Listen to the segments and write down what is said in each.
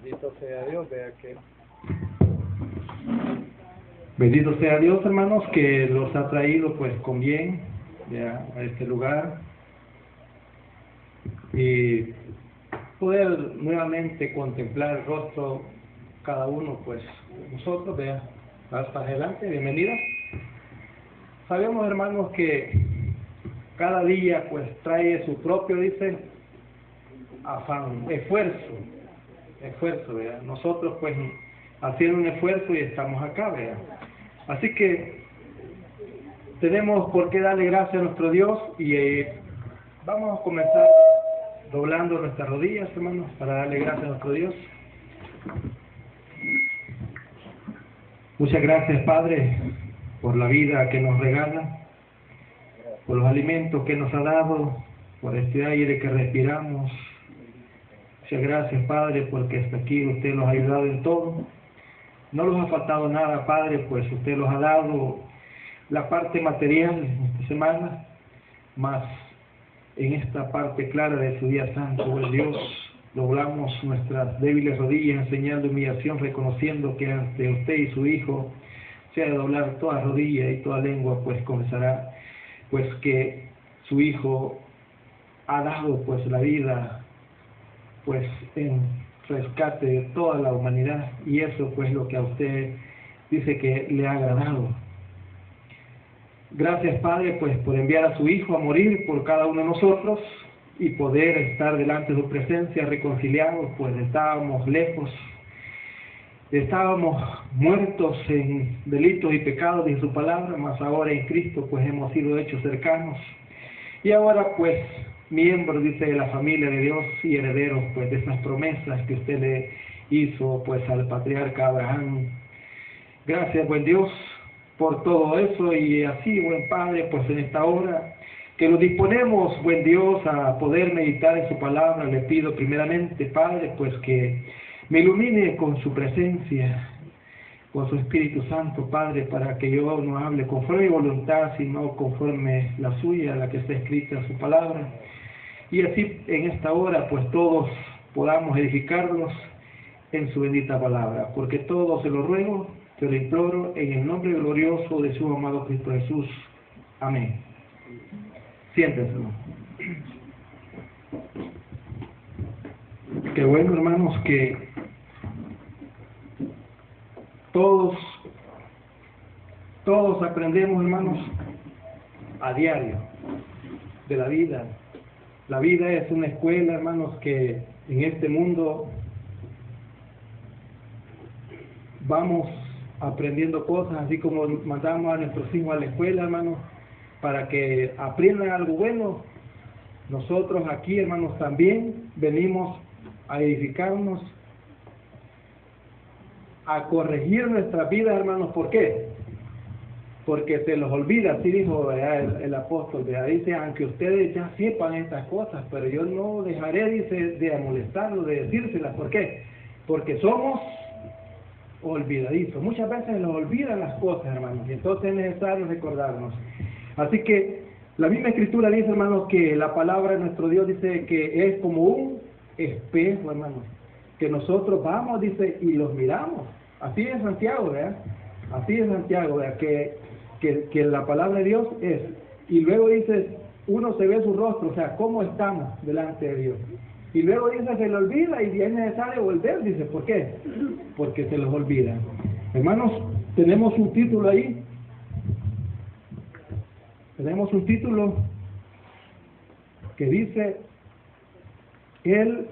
Bendito sea Dios, vea que... Bendito sea Dios, hermanos, que los ha traído pues con bien ya a este lugar y poder nuevamente contemplar el rostro cada uno pues de nosotros. Vea, hasta adelante, bienvenida. Sabemos, hermanos, que cada día pues trae su propio, dice, afán, esfuerzo, vea. Nosotros pues haciendo un esfuerzo y estamos acá, vea. Así que tenemos por qué darle gracias a nuestro Dios y vamos a comenzar doblando nuestras rodillas, hermanos, para darle gracias a nuestro Dios. Muchas gracias, Padre, por la vida que nos regala, por los alimentos que nos ha dado, por este aire que respiramos. Muchas gracias, Padre, porque hasta aquí usted nos ha ayudado en todo. No nos ha faltado nada, Padre, pues usted nos ha dado la parte material en esta semana, más en esta parte clara de su día santo, oh Dios, doblamos nuestras débiles rodillas, enseñando humillación, reconociendo que ante usted y su Hijo se ha de doblar toda rodilla y toda lengua, pues confesará, pues que su Hijo ha dado pues la vida, pues en rescate de toda la humanidad, y eso pues lo que a usted dice que le ha agradado. Gracias, Padre, pues por enviar a su Hijo a morir por cada uno de nosotros y poder estar delante de su presencia reconciliados, pues estábamos lejos, estábamos muertos en delitos y pecados de su palabra, mas ahora en Cristo pues hemos sido hechos cercanos y ahora pues miembros, dice, de la familia de Dios y herederos pues de esas promesas que usted le hizo pues al patriarca Abraham. Gracias, buen Dios, por todo eso, y así, buen Padre, pues en esta hora que nos disponemos, buen Dios, a poder meditar en su palabra, le pido primeramente, Padre, pues que me ilumine con su presencia, con su Espíritu Santo, Padre, para que yo no hable conforme mi voluntad, sino conforme la suya, la que está escrita en su palabra, y así en esta hora pues todos podamos edificarnos en su bendita palabra, porque todo se lo ruego, te lo imploro en el nombre glorioso de su amado Cristo Jesús. Amén. Siéntense, hermano. Qué bueno, hermanos, que todos aprendemos, hermanos, a diario de la vida. La vida es una escuela, hermanos, que en este mundo vamos aprendiendo cosas, así como mandamos a nuestros hijos a la escuela, hermanos, para que aprendan algo bueno. Nosotros aquí, hermanos, también venimos a edificarnos, a corregir nuestras vidas, hermanos. ¿Por qué? Porque se los olvida, así dijo el apóstol, dice, aunque ustedes ya sepan estas cosas, pero yo no dejaré, dice, de amonestarlos, de decírselas. ¿Por qué? Porque somos olvidadizos. Muchas veces nos olvidan las cosas, hermanos, y entonces es necesario recordarnos. Así que la misma Escritura dice, hermanos, que la palabra de nuestro Dios dice que es como un espejo, hermanos, que nosotros vamos, dice, y los miramos. Así es Santiago, ¿verdad? Así es Santiago, ¿verdad? Que la palabra de Dios es, y luego dice, uno se ve su rostro, o sea, cómo estamos delante de Dios. Y luego dice, se le olvida y es necesario volver, dice, ¿por qué? Porque se los olvida. Hermanos, tenemos un título ahí. Tenemos un título que dice, el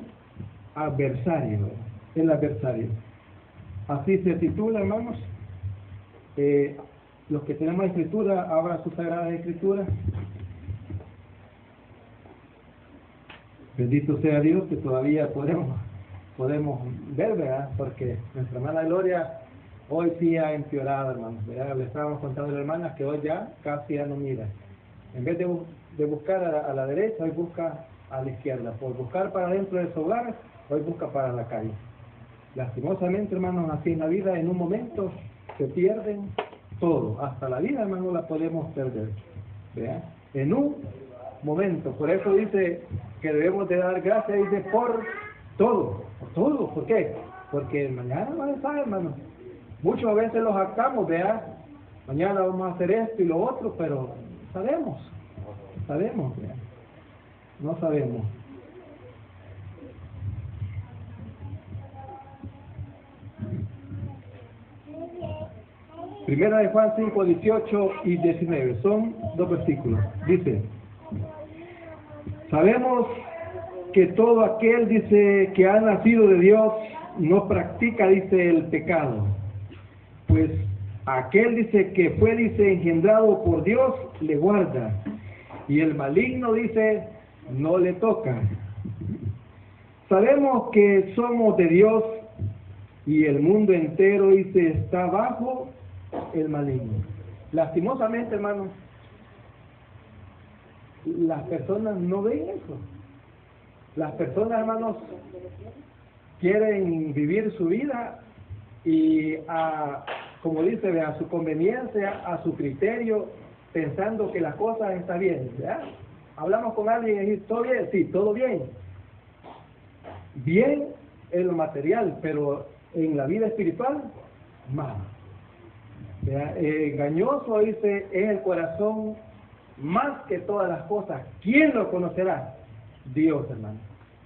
adversario. El adversario. Así se titula, hermanos. Los que tenemos escritura, abran sus sagradas escrituras. Bendito sea Dios que todavía podemos ver, ¿verdad? Porque nuestra hermana Gloria hoy sí ha empeorado, hermanos, ¿verdad? Le estábamos contando a las hermanas que hoy ya casi ya no mira. En vez de buscar a la derecha, hoy busca a la izquierda. Por buscar para dentro de su hogar, hoy busca para la calle. Lastimosamente, hermanos, así en la vida, en un momento se pierden todo. Hasta la vida, hermanos, la podemos perder, ¿verdad? En un momento. Por eso dice que debemos de dar gracias, dice, por todo. ¿Por qué? porque mañana no se sabe, hermano. Muchas veces los jactamos, vea, mañana vamos a hacer esto y lo otro, pero sabemos, vea, no sabemos. Primera de Juan 5, 18 y 19, son 2 versículos. Dice, sabemos que todo aquel, dice, que ha nacido de Dios, no practica, dice, el pecado. Pues aquel, dice, que fue, dice, engendrado por Dios, le guarda. Y el maligno, dice, no le toca. Sabemos que somos de Dios y el mundo entero, dice, está bajo el maligno. Lastimosamente, hermanos, las personas no ven eso. Las personas, hermanos, quieren vivir su vida y como dice, a su conveniencia, a su criterio, pensando que las cosas están bien, ¿verdad? Hablamos con alguien y dice, ¿todo bien? Sí, todo bien. Bien en lo material, pero en la vida espiritual, mal. Engañoso, dice, es el corazón más que todas las cosas. ¿Quién lo conocerá? Dios, hermano.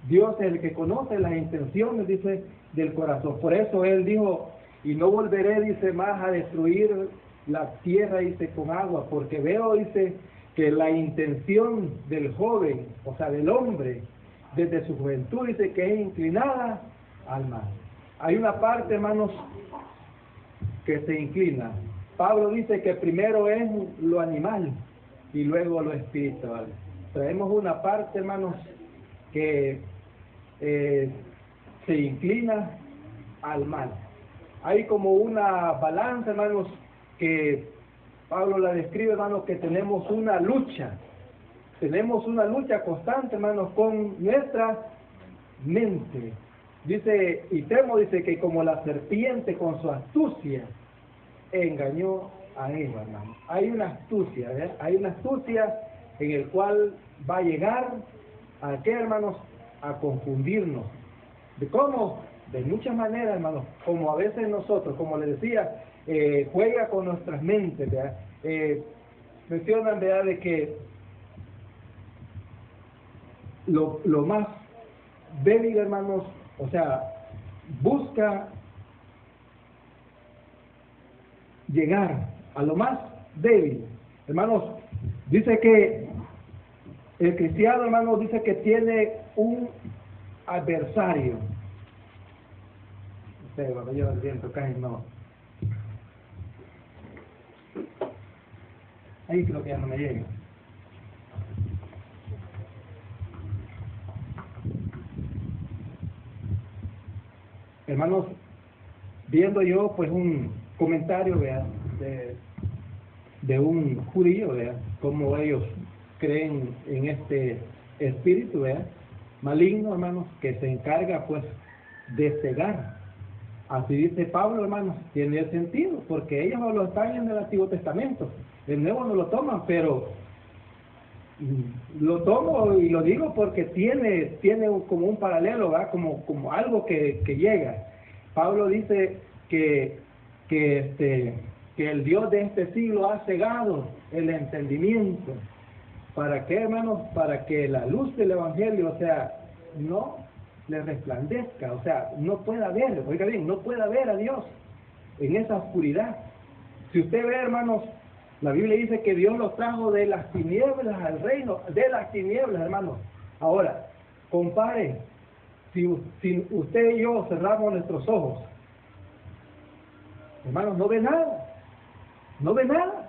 Dios es el que conoce las intenciones, dice, del corazón. Por eso Él dijo, y no volveré, dice, más a destruir la tierra, dice, con agua, porque veo, dice, que la intención del joven, o sea, del hombre, desde su juventud, dice, que es inclinada al mal. Hay una parte, hermanos, que se inclina. Pablo dice que primero es lo animal y luego lo espiritual. Traemos una parte, hermanos, que se inclina al mal. Hay como una balanza, hermanos, que Pablo la describe, hermanos, que tenemos una lucha. Tenemos una lucha constante, hermanos, con nuestra mente. Dice, y temo, dice, que como la serpiente con su astucia engañó a Eva, hermano. Hay una astucia, ¿verdad? Hay una astucia en el cual va a llegar a qué, hermanos, a confundirnos. ¿De cómo? De muchas maneras, hermanos. Como a veces nosotros, como les decía, juega con nuestras mentes, ¿verdad? Mencionan, ¿verdad?, de que lo más débil, hermanos, o sea, busca llegar a lo más débil. Hermanos, dice que el cristiano, hermanos, dice que tiene un adversario. No sé, cuando lleva el viento, casi no. Ahí creo que ya no me llega. Hermanos, viendo yo pues un comentario, ¿verdad?, de un judío, ¿verdad?, cómo ellos creen en este espíritu, ¿verdad?, maligno, hermanos, que se encarga pues de cegar. Así dice Pablo, hermanos, tiene sentido, porque ellos lo están en el Antiguo Testamento, el Nuevo no lo toman, pero lo tomo y lo digo porque tiene como un paralelo, ¿verdad?, como algo que llega. Pablo dice que el Dios de este siglo ha cegado el entendimiento. ¿Para qué, hermanos? Para que la luz del Evangelio, o sea, no le resplandezca, o sea, no pueda ver, oiga bien, no pueda ver a Dios en esa oscuridad. Si usted ve, hermanos, la Biblia dice que Dios los trajo de las tinieblas al reino, de las tinieblas, hermanos. Ahora, compare, si usted y yo cerramos nuestros ojos, hermanos, no ve nada, no ve nada.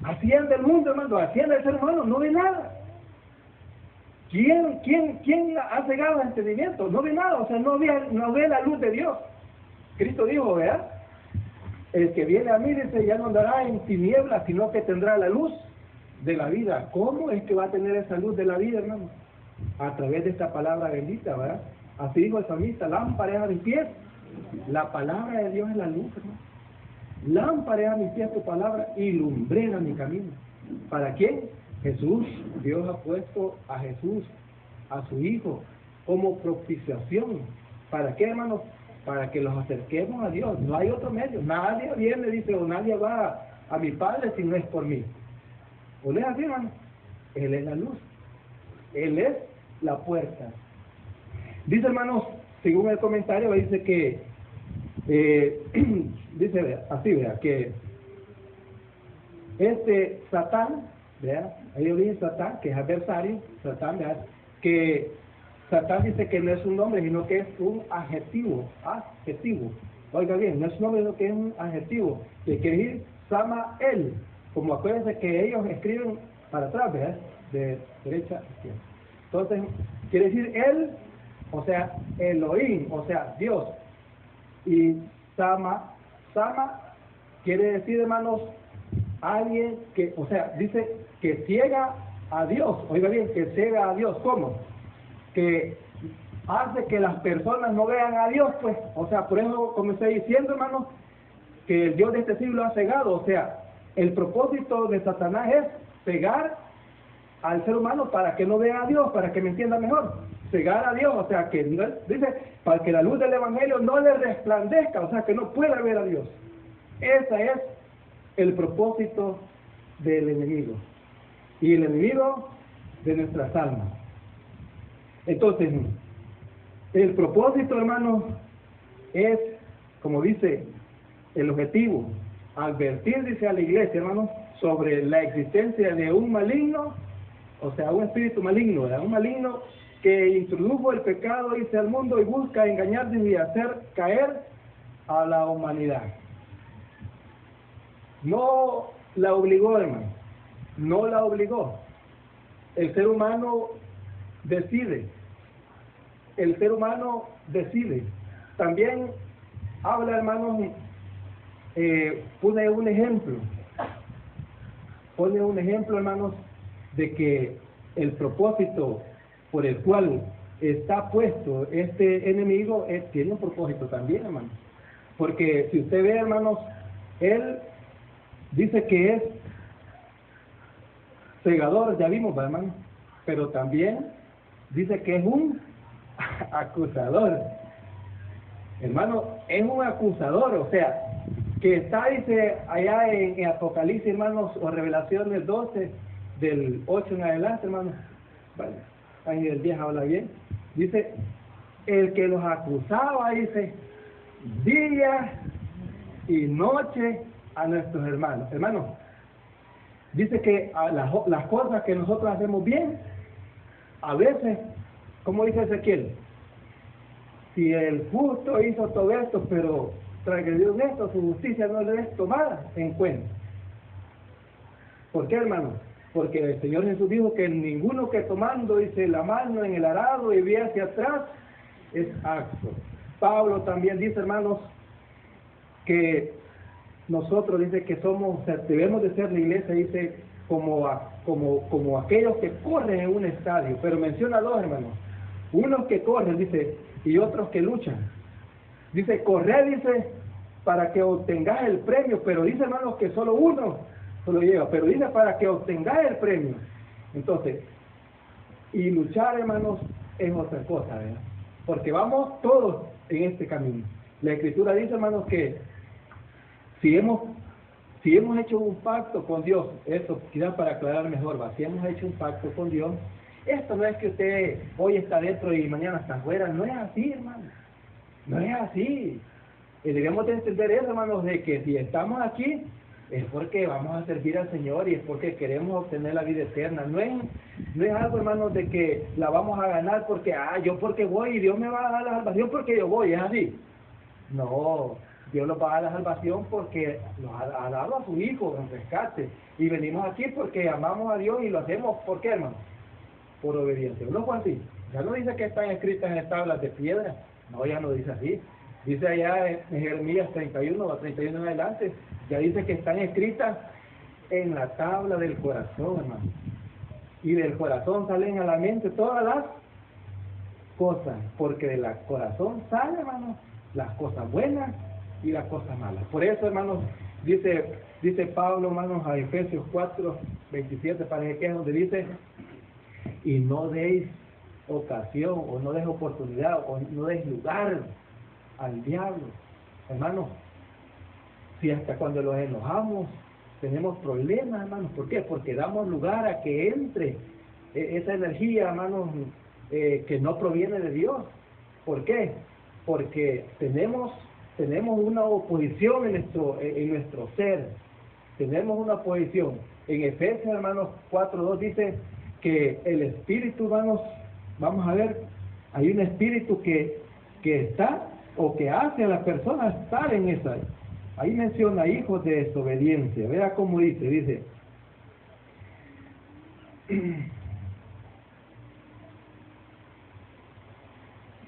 Así anda el mundo, hermano, así anda el ser humano, no ve nada. ¿Quién ha cegado el entendimiento? No ve nada, o sea, no ve la luz de Dios. Cristo dijo, ¿verdad?, el que viene a mí, dice, ya no andará en tinieblas, sino que tendrá la luz de la vida. ¿Cómo es que va a tener esa luz de la vida, hermano? A través de esta palabra bendita, ¿verdad? Así dijo el salmista, lámpara es a mis pies. La palabra de Dios es la luz, hermano. Lámpara es a mis pies tu palabra y lumbrera mi camino. ¿Para quién? Jesús. Dios ha puesto a Jesús, a su Hijo, como propiciación ¿Para qué, hermanos? Para que los acerquemos a Dios. No hay otro medio. Nadie viene, dice, o nadie va a mi Padre si no es por mí. ¿O no es así, hermano? Él es la luz. Él es la puerta. Dice, hermanos, según el comentario, dice que, dice así, vea, que Satán, vea, ahí dice Satán, que es adversario, Satán, vea, que Satán dice que no es un nombre, sino que es un adjetivo, oiga bien, no es un nombre, sino que es un adjetivo, que quiere decir Samael, como acuérdense que ellos escriben para atrás, vea, de derecha a izquierda. Entonces, quiere decir él, o sea, Elohim, o sea, Dios. Y Sama quiere decir, hermanos, alguien que, o sea, dice que ciega a Dios. Oiga bien, que ciega a Dios. ¿Cómo? Que hace que las personas no vean a Dios, pues. O sea, por eso, como estoy diciendo, hermanos, que el Dios de este siglo ha cegado. O sea, el propósito de Satanás es cegar al ser humano para que no vea a Dios, para que me entienda mejor. Cegar a Dios, o sea, que no, dice, para que la luz del Evangelio no le resplandezca, o sea, que no pueda ver a Dios. Ese es el propósito del enemigo. Y el enemigo de nuestras almas. Entonces, el propósito, hermanos, es, como dice, el objetivo, advertir, dice, a la iglesia, hermanos, sobre la existencia de un maligno, o sea, un espíritu maligno, ¿verdad? Un maligno que introdujo el pecado, dice, al mundo y busca engañar y hacer caer a la humanidad. No la obligó, hermano, no la obligó. El ser humano decide. El ser humano decide. También habla, hermanos, pone un ejemplo, hermanos, de que el propósito por el cual está puesto este enemigo tiene un propósito también, hermano. Porque si usted ve, hermanos, él dice que es cegador, ya vimos, hermano, pero también dice que es un acusador. Hermano, es un acusador, o sea, que está, dice, allá en Apocalipsis, hermanos, o Revelaciones 12, del 8 en adelante, hermanos, vale, ahí el 10 habla bien, dice, el que los acusaba, dice, día y noche a nuestros hermanos. Hermanos, dice que a las cosas que nosotros hacemos bien, a veces, como dice Ezequiel, si el justo hizo todo esto, pero transgredió en esto, su justicia no le es tomada en cuenta. ¿Por qué, hermano? Porque el Señor Jesús dijo que ninguno que tomando, dice, la mano en el arado y ve hacia atrás, es acto. Pablo también dice, hermanos, que nosotros, dice, que somos, o sea, debemos de ser la iglesia, dice, como aquellos que corren en un estadio, pero menciona dos, hermanos, unos que corren, dice, y otros que luchan. Dice, correr, dice, para que obtengas el premio, pero dice, hermanos, que solo uno solo llega, pero dice para que obtengas el premio. Entonces, y luchar, hermanos, es otra cosa, ¿verdad? Porque vamos todos en este camino. La Escritura dice, hermanos, que si hemos hecho un pacto con Dios, esto quizás para aclarar mejor, ¿va? Si hemos hecho un pacto con Dios, esto no es que usted hoy está dentro y mañana está afuera, no es así, hermano, no es así. Y debemos de entender eso, hermanos, de que si estamos aquí, es porque vamos a servir al Señor y es porque queremos obtener la vida eterna. No es algo, hermanos, de que la vamos a ganar porque, yo porque voy y Dios me va a dar la salvación porque yo voy, es así. No, Dios nos va a dar la salvación porque nos ha dado a su Hijo en rescate. Y venimos aquí porque amamos a Dios y lo hacemos, ¿por qué, hermano? Por obediencia. No fue así. Ya no dice que están escritas en tablas de piedra. No, ya no dice así. Dice allá en Jeremías 31 o 31 en adelante, ya dice que están escritas en la tabla del corazón, hermano. Y del corazón salen a la mente todas las cosas, porque del corazón salen, hermano, las cosas buenas y las cosas malas. Por eso, hermanos, dice Pablo, hermanos, a Efesios 4, 27, parece que es donde dice, y no deis ocasión, o no des oportunidad, o no des lugar al diablo. Hermanos, si hasta cuando los enojamos tenemos problemas, hermanos, ¿por qué? Porque damos lugar a que entre esa energía, hermanos, que no proviene de Dios. ¿Por qué? Porque tenemos una oposición en nuestro ser. Tenemos una oposición. En Efesios, hermanos, 4:2 dice que el espíritu, hermanos, vamos a ver, hay un espíritu que está o que hace a la persona estar en esa. Ahí menciona hijos de desobediencia. Vea cómo dice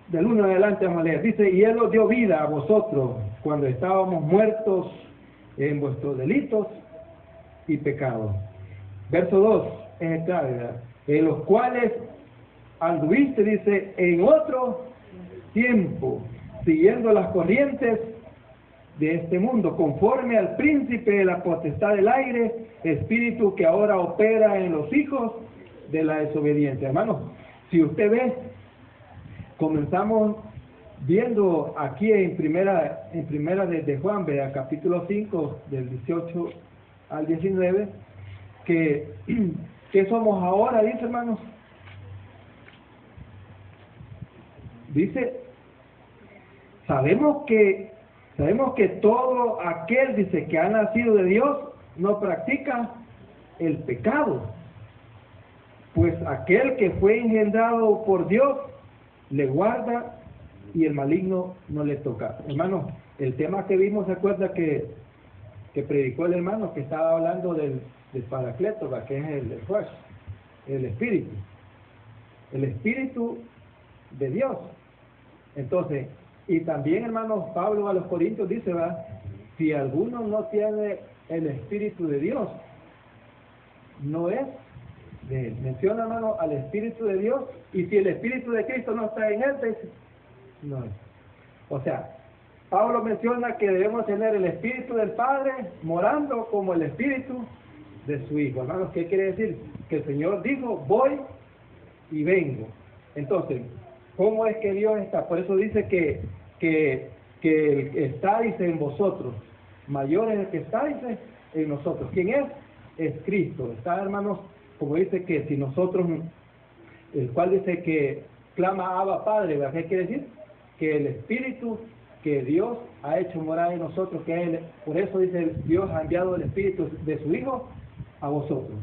del 1 en adelante vamos a leer. Dice, y Él os dio vida a vosotros cuando estábamos muertos en vuestros delitos y pecados. Verso 2, es clave, ¿verdad? En los cuales anduviste, dice, en otro tiempo, siguiendo las corrientes de este mundo, conforme al príncipe de la potestad del aire, espíritu que ahora opera en los hijos de la desobediencia. Hermanos, si usted ve, comenzamos viendo aquí en primera de Juan, vea, capítulo 5, del 18 al 19, que somos ahora, dice, hermanos. Dice, sabemos que todo aquel, dice, que ha nacido de Dios, no practica el pecado, pues aquel que fue engendrado por Dios le guarda y el maligno no le toca. Hermano, el tema que vimos, ¿se acuerda que predicó el hermano que estaba hablando del Paracleto, que es el Espíritu de Dios? Entonces, y también, hermano, Pablo a los Corintios dice, ¿verdad? Si alguno no tiene el Espíritu de Dios, no es de él. Menciona, hermano, al Espíritu de Dios, y si el Espíritu de Cristo no está en él, dice, no es. O sea, Pablo menciona que debemos tener el Espíritu del Padre morando como el Espíritu de su Hijo. Hermanos, ¿qué quiere decir? Que el Señor dijo, voy y vengo. Entonces, ¿cómo es que Dios está? Por eso dice que el que está, dice, en vosotros, mayor es el que está, dice, en nosotros. ¿Quién es? Es Cristo. Está, hermanos, como dice que si nosotros, el cual dice que clama Abba Padre, ¿verdad? ¿Qué quiere decir? Que el Espíritu que Dios ha hecho morar en nosotros, que Él, por eso dice, Dios ha enviado el Espíritu de su Hijo a vosotros.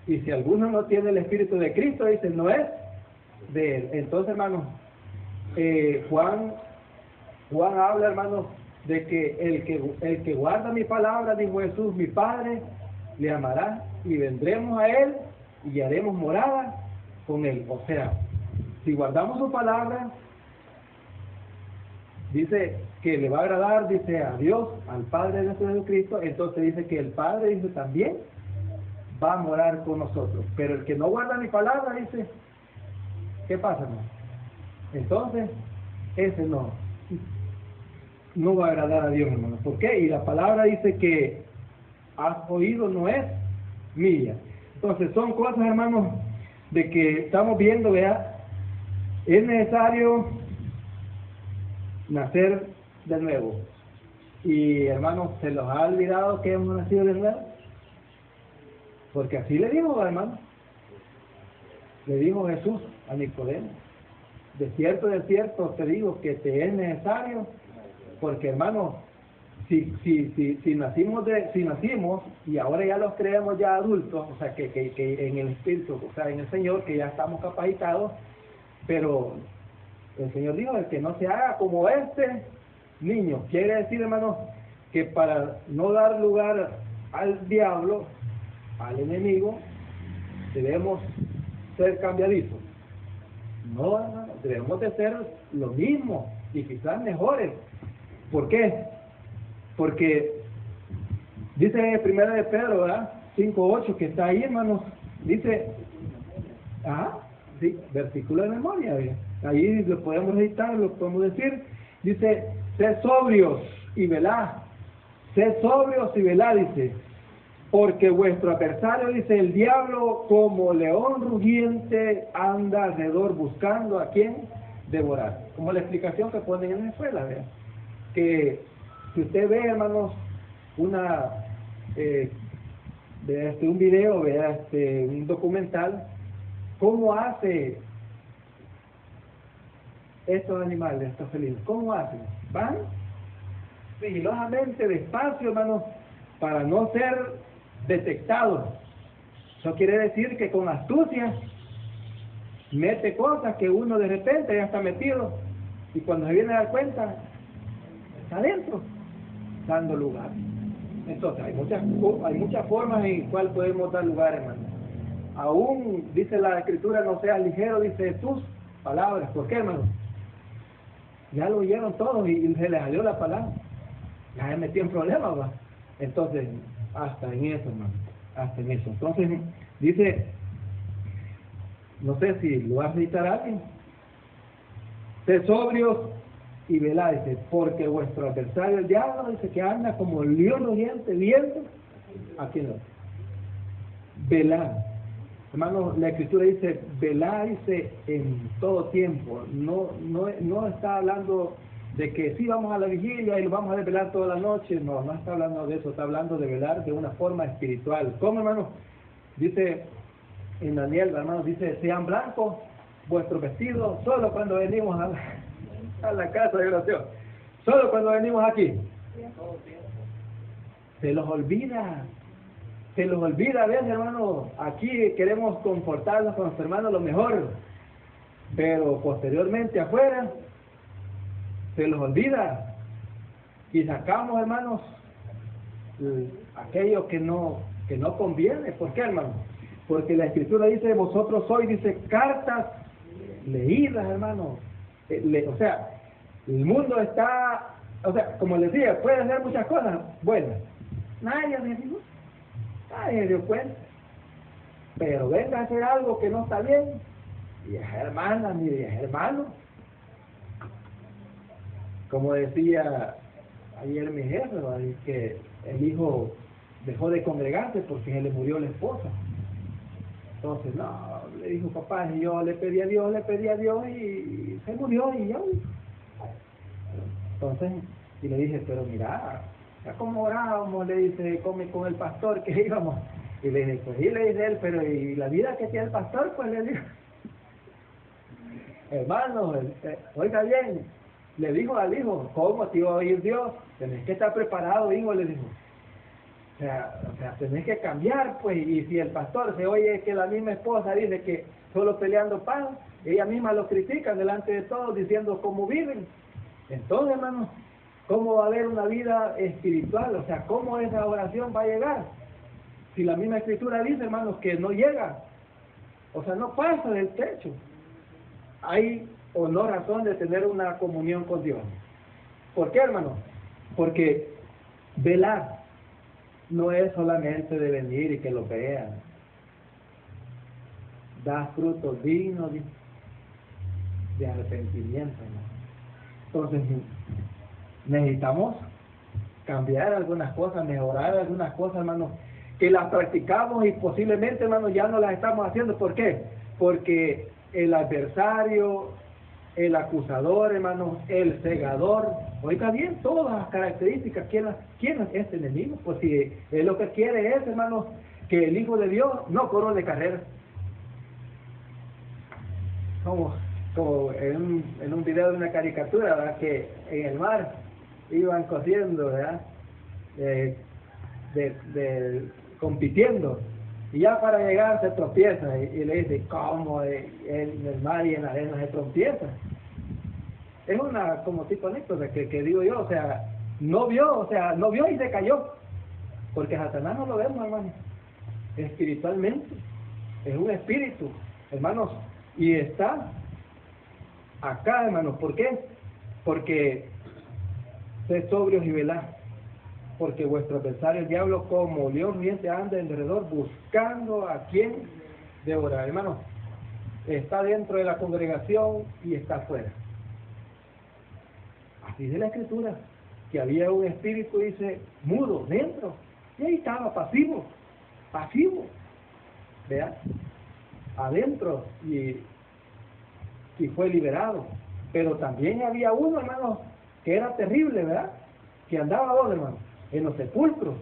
Y si alguno no tiene el Espíritu de Cristo, dice, no es de Él. Entonces, hermanos, Juan habla, hermanos, de que el que guarda mi palabra, dijo Jesús, mi Padre le amará, y vendremos a Él y haremos morada con Él. O sea, si guardamos su palabra, dice que le va a agradar, dice, a Dios, al Padre de nuestro Jesucristo. Entonces dice que el Padre, dice, también va a morar con nosotros. Pero el que no guarda mi palabra, dice, ¿qué pasa, hermano? Entonces, ese no va a agradar a Dios, hermano. ¿Por qué? Y la palabra dice que has oído no es mía. Entonces, son cosas, hermanos, de que estamos viendo, vea, es necesario nacer de nuevo. Y, hermanos, ¿se los ha olvidado que hemos nacido de nuevo? Porque así le dijo, hermano. Le dijo Jesús a Nicodemo, de cierto te digo que te es necesario, porque, hermano, si nacimos y ahora ya los creemos ya adultos, o sea, que en el Espíritu, o sea, en el Señor, que ya estamos capacitados, pero el Señor dijo, el que no se haga como este niño, quiere decir, hermano, que para no dar lugar al diablo, al enemigo, debemos ser cambiadizos. No, hermano, debemos de ser lo mismo y quizás mejores. ¿Por qué? Porque dice primera de Pedro, ¿verdad? 5:8, que está ahí, hermanos, dice, sí, versículo de memoria, ¿verdad? Ahí lo podemos recitar, lo podemos decir, dice, sed sobrios y velad, dice, Porque vuestro adversario, dice el diablo, como león rugiente, anda alrededor buscando a quién devorar. Como la explicación que ponen en la escuela, ¿verdad? Que si usted ve, hermanos, un video, ¿verdad? Un documental, ¿cómo hace estos animales, estos felinos? ¿Cómo hacen? Van sigilosamente, despacio, hermanos, para no ser detectados. Eso quiere decir que con astucia mete cosas que uno de repente ya está metido, y cuando se viene a dar cuenta, está adentro, dando lugar. Entonces, hay muchas formas en cuál podemos dar lugar, hermano. Aún, dice la Escritura, no seas ligero, dice tus palabras. ¿Por qué, hermano? Ya lo oyeron todos y se les salió la palabra. Ya se metió en problemas, ¿va? Entonces, hasta en eso, hermano. Hasta en eso. Entonces, dice, no sé si lo va a citar alguien. Sed sobrios y velad, dice, porque vuestro adversario el diablo, dice, que anda como león rugiente, viendo a quién lo velad. Hermano, la Escritura dice, velad, dice, en todo tiempo. No está hablando de que sí vamos a la vigilia y lo vamos a desvelar toda la noche. No está hablando de eso, está hablando de velar de una forma espiritual. ¿Cómo, hermano? Dice en Daniel, hermano, dice, sean blancos vuestros vestidos solo cuando venimos a la casa de oración. Solo cuando venimos aquí. Se los olvida. Se los olvida a veces, hermano. Aquí queremos comportarnos con nuestros hermanos lo mejor, pero posteriormente afuera se los olvida y sacamos, hermanos, aquello que no conviene. ¿Por qué, hermano? Porque la Escritura dice, vosotros sois, dice, cartas leídas, hermano. O sea, el mundo está, o sea, como les decía, puede hacer muchas cosas buenas. Nadie se dio cuenta. Pero venga a hacer algo que no está bien, y es hermana, ni es hermano. Como decía ayer mi jefe, ¿no? Que el hijo dejó de congregarse porque se le murió la esposa. Entonces, no, le dijo, papá, yo le pedí a Dios y se murió y ya. Entonces, y le dije, pero mira, ya como orábamos, le dice, con el pastor que íbamos. Y le dije, pues sí, le dice él, pero ¿y la vida que tiene el pastor? Pues le dijo, hermano, oiga bien, le dijo al hijo, ¿cómo te iba a oír Dios? Tenés que estar preparado, hijo, le dijo. O sea, tenés que cambiar, pues, y si el pastor se oye que la misma esposa dice que solo peleando pan, ella misma lo critica delante de todos diciendo cómo viven. Entonces, hermano, ¿cómo va a haber una vida espiritual? O sea, ¿cómo esa oración va a llegar? Si la misma Escritura dice, hermanos, que no llega, o sea, no pasa del techo. Hay o no razón de tener una comunión con Dios. ¿Por qué, hermano? Porque velar no es solamente de venir y que lo vean. Da frutos dignos de arrepentimiento, hermano. Entonces, necesitamos cambiar algunas cosas, mejorar algunas cosas, hermano, que las practicamos y posiblemente, hermano, ya no las estamos haciendo. ¿Por qué? Porque el adversario, el acusador, hermano, el cegador, oiga bien, todas las características, ¿quién es este enemigo? Pues si él lo que quiere es, hermano, que el Hijo de Dios no corone carrera. Como en un video de una caricatura, ¿verdad? Que en el mar iban corriendo, ¿verdad? Compitiendo, y ya para llegar se tropieza y le dice, ¿cómo en el mar y en la arena se tropieza? Es una como tipo anécdota que digo yo, o sea, no vio y se cayó, porque Satanás no lo vemos, hermano, espiritualmente, es un espíritu, hermanos, y está acá, hermanos. ¿Por qué? Porque sed sobrios y velad, porque vuestro adversario el diablo como león rugiente anda alrededor buscando a quien devorar. Hermano, está dentro de la congregación y está afuera. Así dice la Escritura, que había un espíritu, dice, mudo dentro, y ahí estaba, pasivo, pasivo, ¿vea? Adentro y fue liberado. Pero también había uno, hermano, que era terrible, ¿verdad? Que andaba ¿dónde, hermano? En los sepulcros.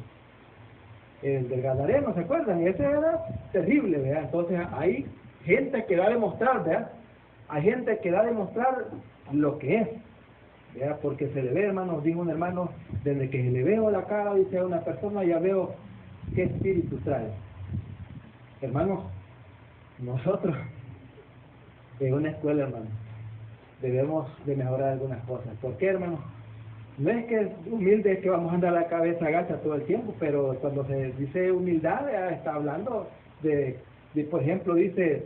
El del Gadareno, ¿se acuerdan? Y ese era terrible, ¿verdad? Entonces hay gente que da a demostrar, ¿verdad? Hay gente que da a demostrar lo que es, ¿verdad? Porque se le ve, hermano, dijo un hermano, desde que le veo la cara, dice a una persona, ya veo qué espíritu trae. Hermanos, nosotros en una escuela, hermano, debemos de mejorar algunas cosas. ¿Por qué, hermano? No es que humilde es que vamos a andar la cabeza agacha todo el tiempo, pero cuando se dice humildad, está hablando de por ejemplo, dice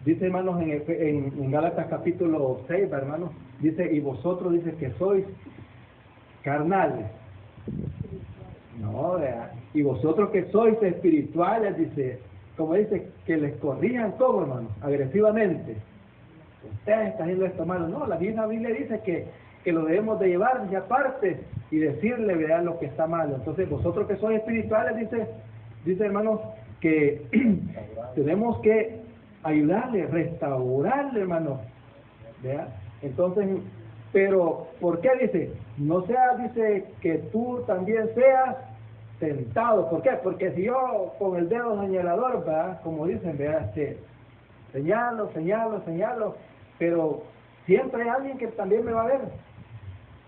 hermanos en Gálatas capítulo 6, hermanos, dice, y vosotros, dice que sois carnales. No, ¿verdad? Y vosotros que sois espirituales, dice, como dice, que les corrijan todo, hermano, agresivamente. Ustedes están haciendo esto malo. No, la misma Biblia dice que lo debemos de llevar ya aparte y decirle, vean lo que está malo. Entonces, vosotros que sois espirituales, dice hermanos, que tenemos que ayudarle, restaurarle, hermano. ¿Vea? Entonces, pero, ¿por qué dice? No sea, dice, que tú también seas tentado. ¿Por qué? Porque si yo con el dedo señalador, ¿verdad? Como dicen, ¿verdad? Señalo, pero siempre hay alguien que también me va a ver.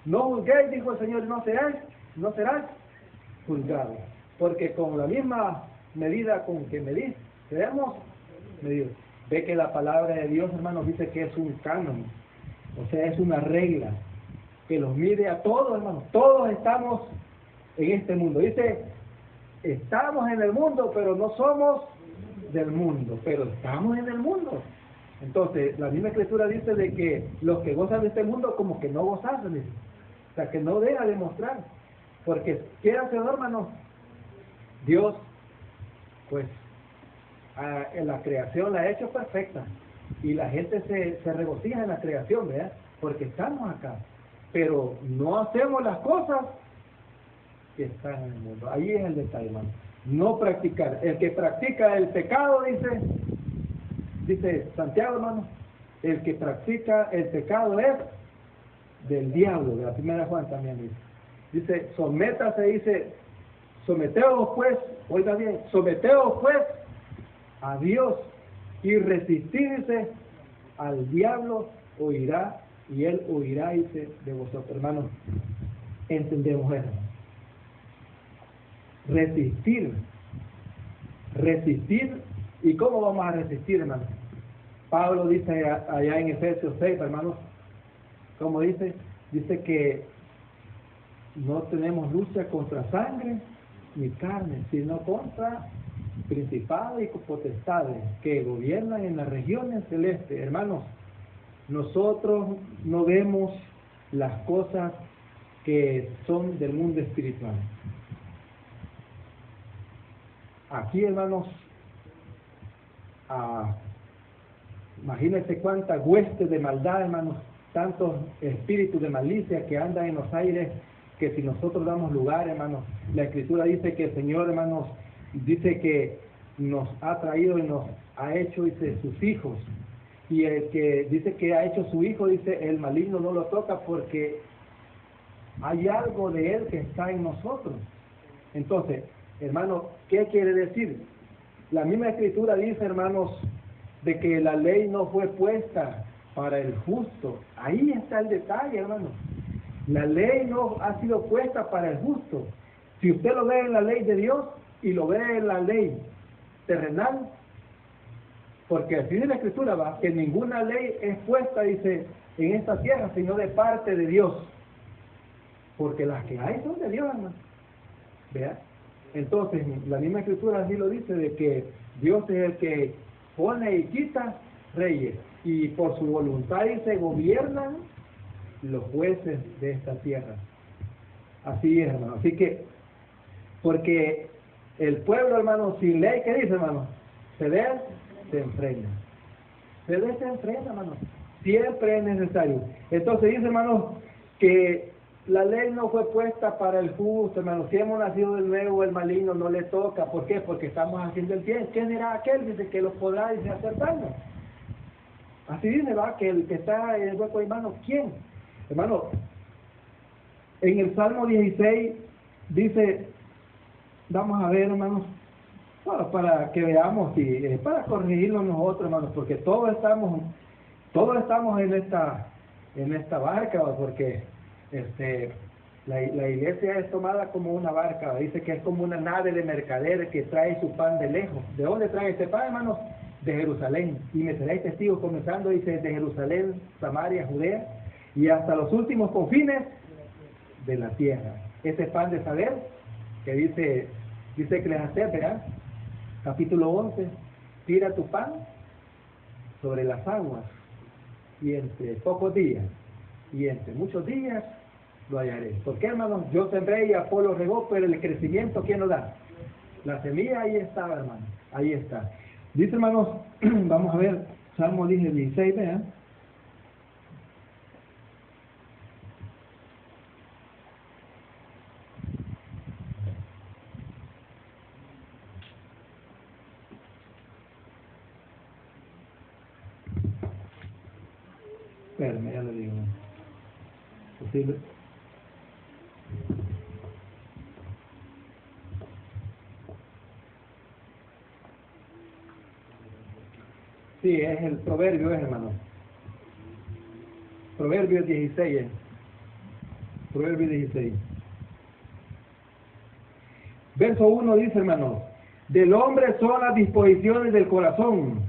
No juzguéis, dijo el Señor, no serás juzgado. Porque con la misma medida con que medís, debemos medir. Ve que la palabra de Dios, hermanos, dice que es un canon, o sea, es una regla que los mide a todos, hermanos. Todos estamos en este mundo. Dice, estamos en el mundo, pero no somos del mundo, pero estamos en el mundo. Entonces, la misma escritura dice de que los que gozan de este mundo como que no gozan, dice. O sea, que no deja de mostrar. Porque, quédate, hermanos, Dios, pues, en la creación la ha hecho perfecta. Y la gente se regocija en la creación, ¿verdad? Porque estamos acá. Pero no hacemos las cosas que están en el mundo. Ahí es el detalle, hermano. No practicar. El que practica el pecado, dice Santiago, hermano, el que practica el pecado es del diablo. De la primera Juan también dice. Dice, someteos pues, oiga bien, someteos pues a Dios y resistirse al diablo, oirá, y él oirá, dice, de vosotros. Hermanos, entendemos eso. Resistir, ¿y cómo vamos a resistir, hermanos? Pablo dice allá en Efesios 6, hermanos, ¿cómo dice? Dice que no tenemos lucha contra sangre ni carne, sino contra principados y potestades que gobiernan en las regiones celestes. Hermanos, nosotros no vemos las cosas que son del mundo espiritual. Aquí, hermanos, imagínense cuánta hueste de maldad, hermanos, tantos espíritus de malicia que andan en los aires, que si nosotros damos lugar, hermanos, la Escritura dice que el Señor, hermanos, dice que nos ha traído y nos ha hecho, dice, sus hijos. Y el que dice que ha hecho su hijo, dice, el maligno no lo toca porque hay algo de él que está en nosotros. Entonces, hermanos, ¿qué quiere decir? La misma Escritura dice, hermanos, de que la ley no fue puesta para el justo. Ahí está el detalle, hermanos. La ley no ha sido puesta para el justo. Si usted lo ve en la ley de Dios y lo ve en la ley terrenal, porque así dice la Escritura, va, que ninguna ley es puesta, dice, en esta tierra, sino de parte de Dios. Porque las que hay son de Dios, hermano. ¿Vea? Entonces, la misma Escritura así lo dice, de que Dios es el que pone y quita reyes. Y por su voluntad, dice, gobiernan los jueces de esta tierra. Así es, hermano. Así que, porque el pueblo, hermano, sin ley, ¿qué dice, hermano? Se enfrena. Se enfrena, hermano. Siempre es necesario. Entonces dice, hermano, que la ley no fue puesta para el justo, hermano. Si hemos nacido de nuevo, el maligno no le toca. ¿Por qué? Porque estamos haciendo el bien. ¿Quién será aquel? Dice que los podrá, dice, hacer daño. Así dice, va, que el que está en el hueco de mano, ¿quién? Hermano, en el Salmo 16 dice, vamos a ver, hermanos, para que veamos y para corregirlo nosotros, hermanos, porque todos estamos en esta barca, porque la iglesia es tomada como una barca, dice que es como una nave de mercader que trae su pan de lejos. ¿De dónde trae este pan, hermanos? De Jerusalén. Y me seréis testigos, comenzando, dice, de Jerusalén, Samaria, Judea, y hasta los últimos confines de la tierra. Ese pan de saber, que dice Eclesiastés, ¿verdad? Capítulo 11, tira tu pan sobre las aguas, y entre pocos días, y entre muchos días, lo hallaré. ¿Por qué, hermanos? Yo sembré y Apolo regó, pero el crecimiento, ¿quién lo da? La semilla ahí está, hermano, ahí está. Dice, hermanos, vamos a ver, Salmo 16, vean. Espérame, ya le digo. ¿Posible? Sí, es el proverbio, hermano. Proverbio 16. Proverbio 16. Verso 1 dice, hermano, del hombre son las disposiciones del corazón,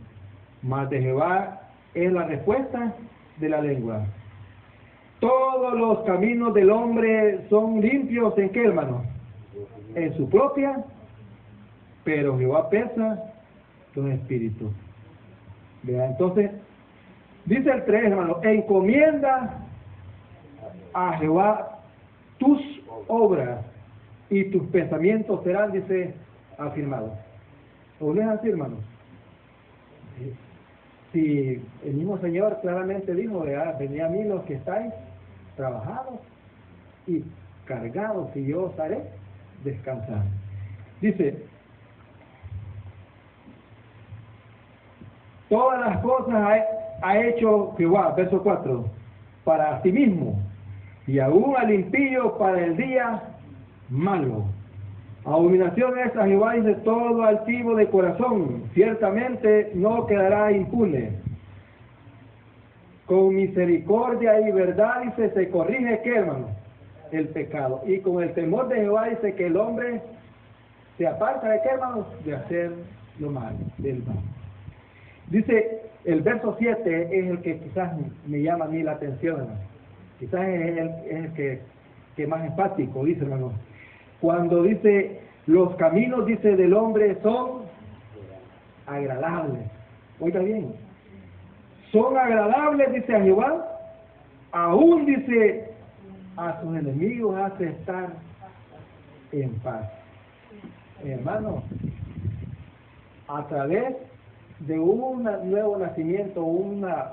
mas de Jehová es la respuesta de la lengua. Todos los caminos del hombre son limpios, ¿en qué, hermano? En su propia, pero Jehová pesa los espíritus. Vea, entonces, dice el 3, hermano, encomienda a Jehová tus obras y tus pensamientos serán, dice, afirmados. ¿O no es así, hermano? Si el mismo Señor claramente dijo, vea, venid a mí los que estáis trabajados y cargados, y yo os haré descansar. Dice, todas las cosas ha hecho Jehová, verso 4, para sí mismo, y aún al impío para el día malo. Abominación es a Jehová, dice, todo altivo de corazón, ciertamente no quedará impune. Con misericordia y verdad, dice, se corrige, ¿qué, hermano? El pecado. Y con el temor de Jehová, dice, que el hombre se aparta de, ¿qué, hermano? De hacer lo malo, del mal. Dice, el verso 7 es el que quizás me llama a mí la atención, hermano. Quizás es el que más enfático, dice, hermano. Cuando dice, los caminos, dice, del hombre son agradables. Oiga bien, son agradables, dice, a Jehová, aún, dice, a sus enemigos hace estar en paz. Hermano, a través de un nuevo nacimiento,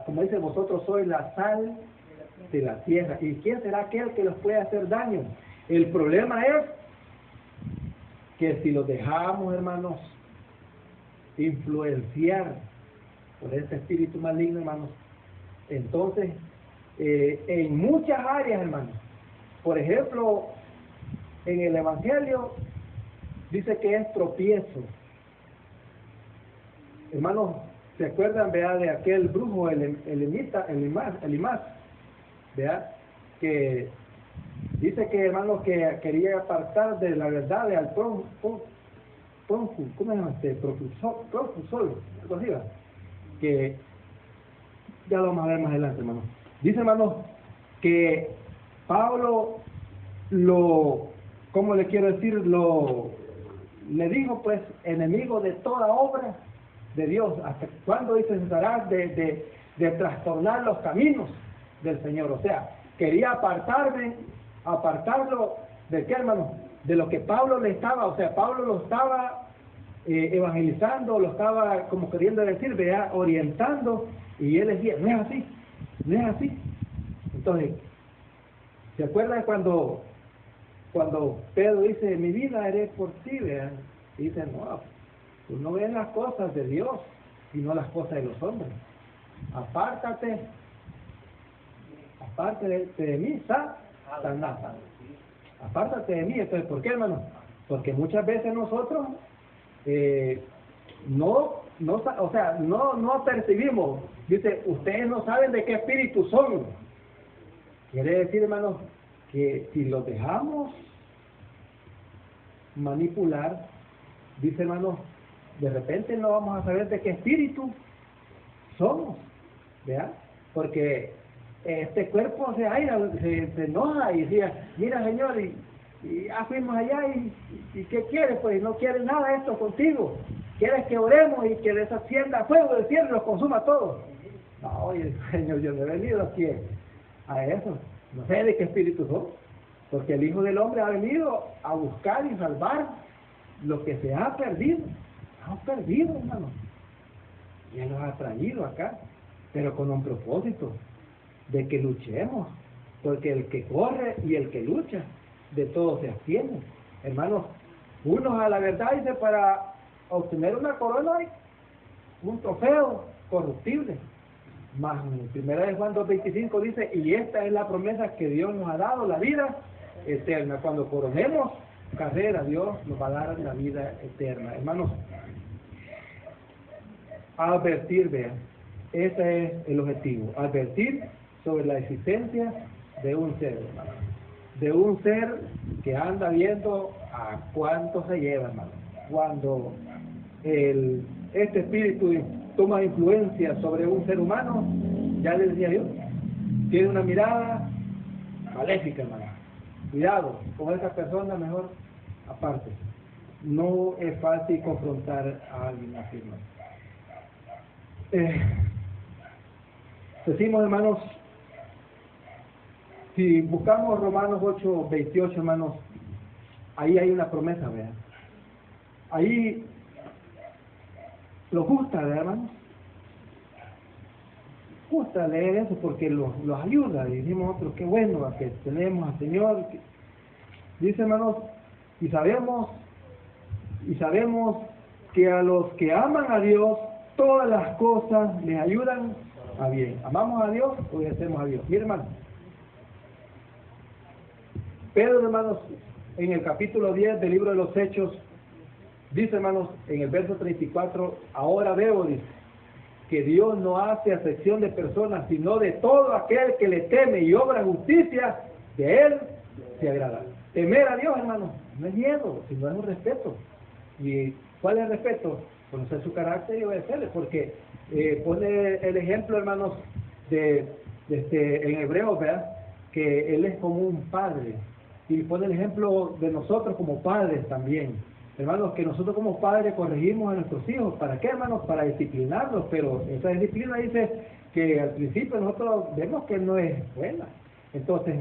como dice, vosotros sois la sal de la tierra. ¿Y quién será aquel que los puede hacer daño? El problema es que si los dejamos, hermanos, influenciar por ese espíritu maligno, hermanos, entonces, en muchas áreas, hermanos, por ejemplo, en el Evangelio, dice que es tropiezo. Hermanos, ¿se acuerdan, vea, de aquel brujo, Elimás, vea, que dice que, hermanos, que quería apartar de la verdad al ¿cómo se llama? Profusol, que ya lo vamos a ver más adelante, hermanos. Dice, hermanos, que Pablo ¿cómo le quiero decir? Le dijo, pues, enemigo de toda obra de Dios. ¿Hasta cuándo, dice, cesarás de trastornar los caminos del Señor? O sea, quería apartarlo de qué, hermano, de lo que Pablo le estaba, o sea, Pablo lo estaba evangelizando, lo estaba, como queriendo decir, vea, orientando, y él decía, no es así, no es así. Entonces, ¿Se acuerdan cuando Pedro dice, mi vida haré por ti, vean? Y dice, no, tú no ves las cosas de Dios, sino las cosas de los hombres. Apártate de mí, Satanás. Apártate de mí. Entonces, ¿por qué, hermano? Porque muchas veces nosotros no percibimos. Dice, ustedes no saben de qué espíritu son. Quiere decir, hermanos, que si los dejamos manipular, dice, hermanos, de repente no vamos a saber de qué espíritu somos, ¿verdad? Porque este cuerpo se enoja y decía, mira, Señor, y ya fuimos allá y ¿qué quieres? Pues no quiere nada esto contigo. ¿Quieres que oremos y que descienda fuego del cielo y los consuma todos? No, oye, Señor, yo no he venido aquí a eso. No sé de qué espíritu son, porque el Hijo del Hombre ha venido a buscar y salvar lo que se ha perdido. Han perdido, hermano. Y Él los ha traído acá, pero con un propósito de que luchemos, porque el que corre y el que lucha, de todo se abstiene. Hermanos, unos a la verdad dice para obtener una corona, un trofeo corruptible. Más en 1 Juan 2:25 dice, y esta es la promesa que Dios nos ha dado, la vida eterna. Cuando coronemos carrera, Dios nos va a dar la vida eterna. Hermanos, advertir, vean, ese es el objetivo, advertir sobre la existencia de un ser, hermano, de un ser que anda viendo a cuánto se lleva, hermano. Cuando este espíritu toma influencia sobre un ser humano, ya le decía yo, tiene una mirada maléfica, hermano. Cuidado con esa persona, mejor aparte. No es fácil confrontar a alguien así, hermano. Decimos, hermanos, si buscamos Romanos 8:28, hermanos, ahí hay una promesa, vean. Ahí nos gusta, hermanos. Gusta leer eso porque los ayuda. Y decimos nosotros, qué bueno que tenemos al Señor. Dice, hermanos, y sabemos que a los que aman a Dios, todas las cosas les ayudan a bien. ¿Amamos a Dios? Obedecemos a Dios. Mira, hermano. Pedro, hermanos, en el capítulo 10 del libro de los Hechos, dice, hermanos, en el verso 34, ahora veo, dice, que Dios no hace acepción de personas, sino de todo aquel que le teme y obra justicia, de Él se agrada. Temer a Dios, hermanos, no es miedo, sino es un respeto. ¿Y cuál es el respeto? Conocer su carácter y obedecerle, porque pone el ejemplo, hermanos, en Hebreos, ¿verdad? Que Él es como un padre, y pone el ejemplo de nosotros como padres también. Hermanos, que nosotros como padres corregimos a nuestros hijos. ¿Para qué, hermanos? Para disciplinarlos, pero esa disciplina dice que al principio nosotros vemos que no es buena. Entonces,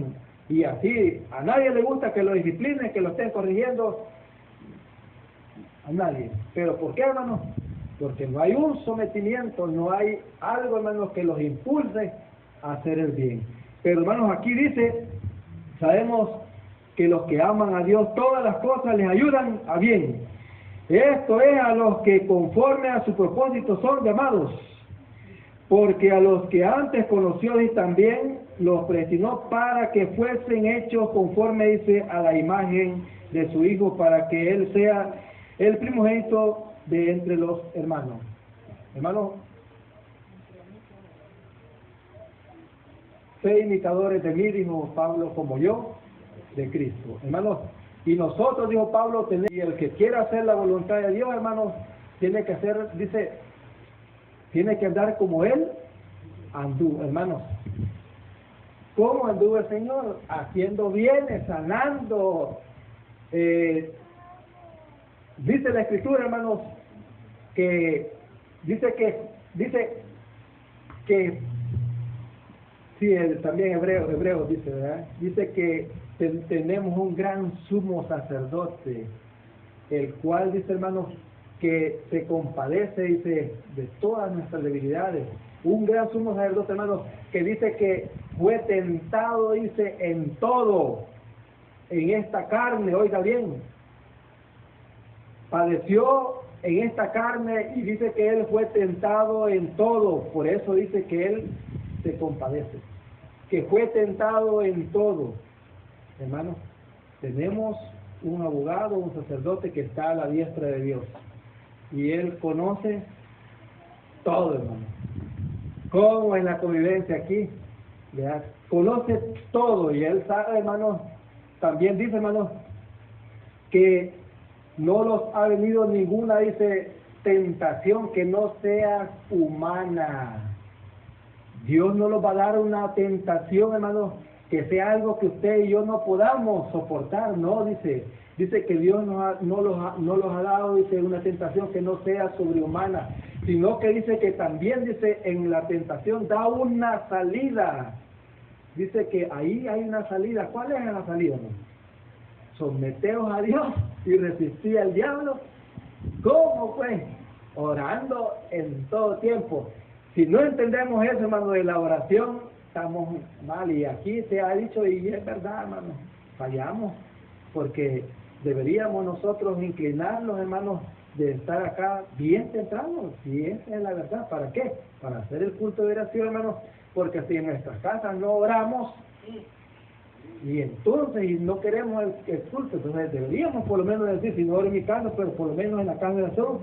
y así, a nadie le gusta que lo disciplinen, que lo estén corrigiendo, a nadie. ¿Pero por qué, hermanos? Porque no hay un sometimiento, no hay algo, hermanos, que los impulse a hacer el bien. Pero, hermanos, aquí dice, sabemos que los que aman a Dios, todas las cosas les ayudan a bien. Esto es a los que conforme a su propósito son llamados. Porque a los que antes conoció y también los predestinó para que fuesen hechos conforme, dice, a la imagen de su Hijo, para que Él sea el primogénito de entre los hermanos. Hermanos, sé imitadores de mí, dijo Pablo, como yo de Cristo. Hermanos, y nosotros, dijo Pablo, y el que quiera hacer la voluntad de Dios, hermanos, tiene que hacer, dice, tiene que andar como Él anduvo, hermanos. ¿Cómo anduvo el Señor? Haciendo bienes, sanando. Dice la Escritura, hermanos, que dice que sí, también Hebreo dice, ¿verdad? Dice que tenemos un gran sumo sacerdote, el cual, dice, hermanos, que se compadece, dice, de todas nuestras debilidades. Un gran sumo sacerdote, hermanos, que dice que fue tentado, dice, en todo, en esta carne, oiga bien, padeció en esta carne y dice que Él fue tentado en todo, por eso dice que Él se compadece, que fue tentado en todo. Hermanos, tenemos un abogado, un sacerdote que está a la diestra de Dios y Él conoce todo, hermano. Como en la convivencia aquí, ¿verdad? Conoce todo y Él sabe, hermanos, también dice, hermanos, que no los ha venido ninguna, dice, tentación que no sea humana. Dios no nos va a dar una tentación, hermanos, que sea algo que usted y yo no podamos soportar, no, dice que Dios no los ha dado, dice, una tentación que no sea sobrehumana, sino que dice que también, dice, en la tentación da una salida. Dice que ahí hay una salida. ¿Cuál es la salida, hermano? Someteos a Dios y resistí al diablo. ¿Cómo pues? Orando en todo tiempo. Si no entendemos eso, hermano, de la oración, estamos mal. Y aquí se ha dicho, y es verdad, hermano, fallamos, porque deberíamos nosotros inclinarnos, hermanos, de estar acá bien temprano, si esa es la verdad. ¿Para qué? Para hacer el culto de oración, hermanos, porque si en nuestras casas no oramos, y entonces no queremos el culto, entonces deberíamos por lo menos decir, si no oro en mi casa, pero por lo menos en la casa de oración,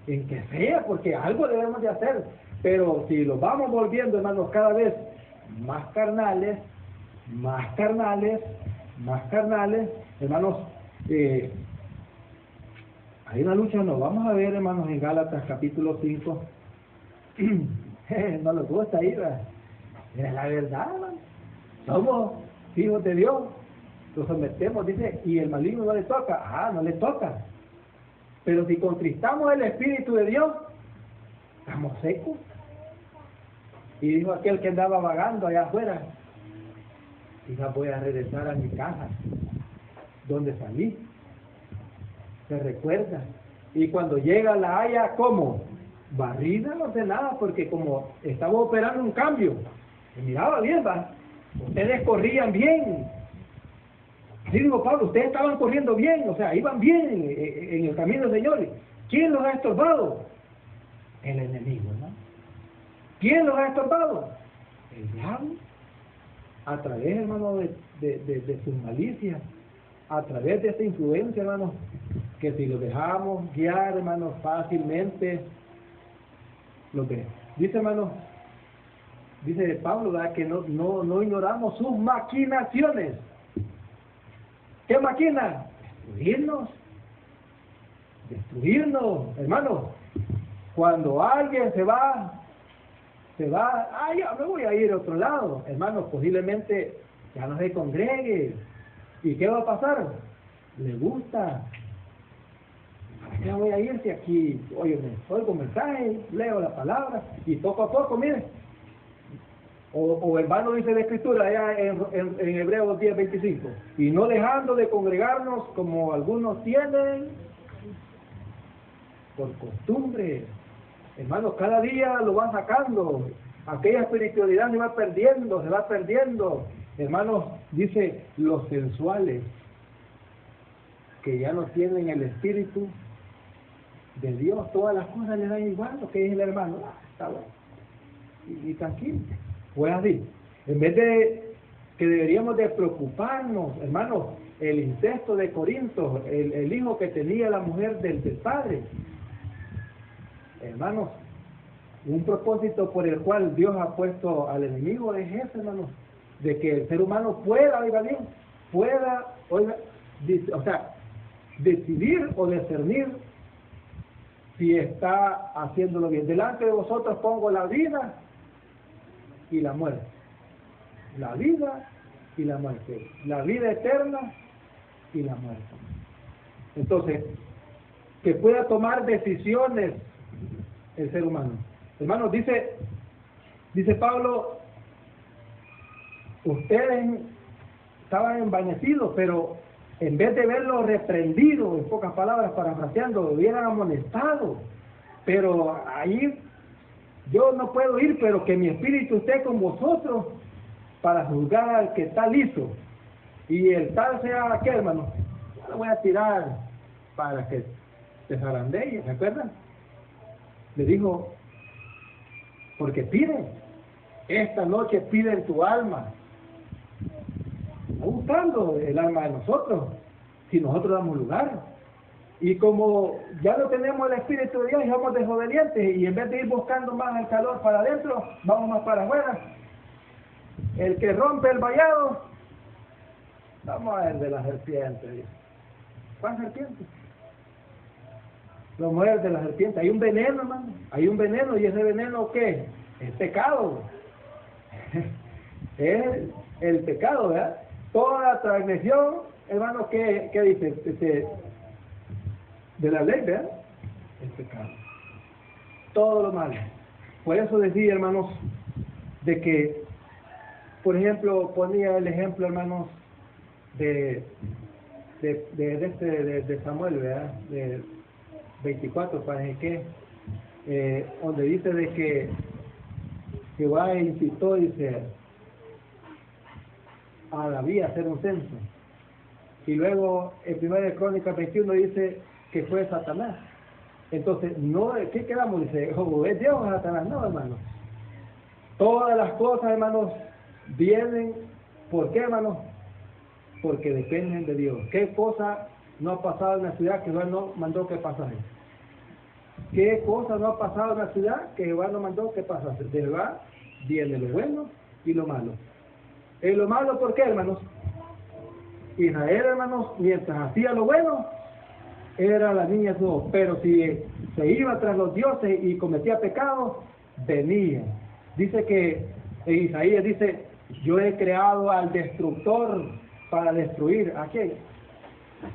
en que sea, porque algo debemos de hacer. Pero si lo vamos volviendo, hermanos, cada vez más carnales, hermanos, hay una lucha, nos vamos a ver, hermanos, en Gálatas capítulo 5, no les gusta ir, es la verdad, hermano. Somos hijos de Dios, los sometemos, dice, y el maligno no le toca, no le toca, pero si contristamos el Espíritu de Dios, estamos secos. Y dijo aquel que andaba vagando allá afuera, hija, voy a regresar a mi casa, donde salí. Se recuerda. Y cuando llega la haya, ¿cómo? Barrida, no sé nada, porque como estaba operando un cambio, se miraba bien, ¿va? Ustedes corrían bien. Así dijo Pablo, ustedes estaban corriendo bien, o sea, iban bien en el camino del Señor. ¿Quién los ha estorbado? El enemigo, ¿no? ¿Quién los ha estorbado? El diablo. A través, hermano, de sus malicias, a través de esta influencia, hermano, que si lo dejamos guiar, hermano, fácilmente, lo que dice, hermano, dice Pablo, ¿verdad?, que no ignoramos sus maquinaciones. ¿Qué maquina? Destruirnos, hermano. Cuando alguien se va, ya me voy a ir a otro lado, hermano, posiblemente ya no se congregue. ¿Y qué va a pasar? Le gusta. ¿Para qué voy a ir si aquí, oigo mensajes, leo la palabra, y poco a poco, mire, o hermano dice la Escritura allá en Hebreos 10:25, y no dejando de congregarnos como algunos tienen por costumbre. Hermanos, cada día lo van sacando, aquella espiritualidad se va perdiendo. Hermanos, dice, los sensuales, que ya no tienen el Espíritu de Dios, todas las cosas les dan igual, lo que dice el hermano, está bueno, y tranquilo. Pues así, en vez de que deberíamos de preocuparnos, hermanos, el incesto de Corinto, el hijo que tenía la mujer del padre, hermanos, un propósito por el cual Dios ha puesto al enemigo es ese, hermanos, de que el ser humano pueda, decidir o discernir si está haciéndolo bien. Delante de vosotros pongo la vida y la muerte. La vida y la muerte. La vida eterna y la muerte. Entonces, que pueda tomar decisiones el ser humano. Hermanos, dice Pablo, ustedes estaban envanecidos, pero en vez de verlo reprendido, en pocas palabras, parafraseando, lo hubieran amonestado. Pero ahí yo no puedo ir, pero que mi espíritu esté con vosotros para juzgar al que tal hizo. Y el tal sea aquel, hermano, yo lo voy a tirar para que te zarandee, ¿se acuerdan? Le dijo, porque piden, esta noche piden tu alma. Está buscando el alma de nosotros, si nosotros damos lugar. Y como ya no tenemos el Espíritu de Dios y somos desobedientes, y en vez de ir buscando más el calor para adentro, vamos más para afuera. El que rompe el vallado, vamos a ver de la serpiente. ¿Cuál serpiente? Lo muerde la serpiente. Hay un veneno, hermano. Hay un veneno, y ese veneno, ¿qué? Es pecado. Es el pecado, ¿verdad? Toda transgresión, hermano, ¿qué dice? De la ley, ¿verdad? El pecado. Todo lo malo. Por eso decía, hermanos, de que, por ejemplo, ponía el ejemplo, hermanos, de Samuel, ¿verdad? De 24, parece que, donde dice de que Jehová incitó, dice, a David a hacer un censo. Y luego, en 1 Crónicas 21 dice que fue Satanás. Entonces, no, ¿qué quedamos? Dice, ¿es Dios o Satanás? No, hermanos. Todas las cosas, hermanos, vienen, ¿por qué, hermanos? Porque dependen de Dios. ¿Qué cosa no ha pasado en la ciudad que Jehová no mandó que pasase? ¿Qué cosa no ha pasado en la ciudad que Jehová no mandó que pasase? De Jehová viene lo bueno y lo malo. Lo malo, ¿por qué, hermanos? Israel, hermanos, mientras hacía lo bueno, era la niña de su ojo. Pero si se iba tras los dioses y cometía pecados, venía. Dice que en Isaías dice, yo he creado al destructor para destruir. ¿A quién?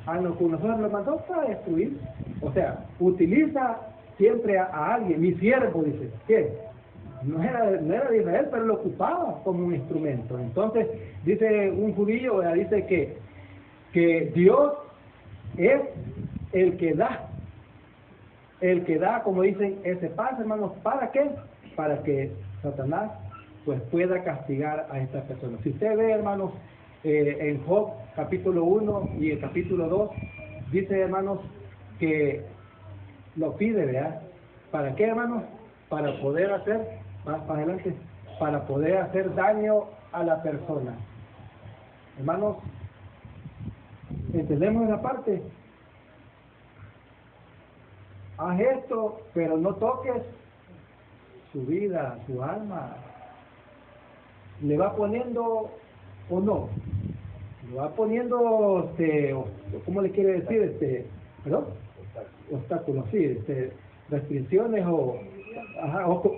A los que nosotros lo mandó para destruir. O sea, utiliza siempre a alguien. Mi siervo, dice. ¿Quién? No era de Israel, pero lo ocupaba como un instrumento. Entonces, dice un judío, dice que Dios es el que da, como dicen, ese paz, hermanos. ¿Para qué? Para que Satanás pues pueda castigar a estas personas. Si usted ve, hermanos, en Job capítulo 1 y el capítulo 2, dice, hermanos, que lo pide, ¿verdad? ¿Para qué, hermanos? Para poder hacer, más adelante, para poder hacer daño a la persona. Hermanos, ¿entendemos esa parte? Haz esto, pero no toques su vida, su alma. ¿Le va poniendo o no? ¿Le va poniendo, cómo le quiere decir, perdón? Obstáculos, sí, restricciones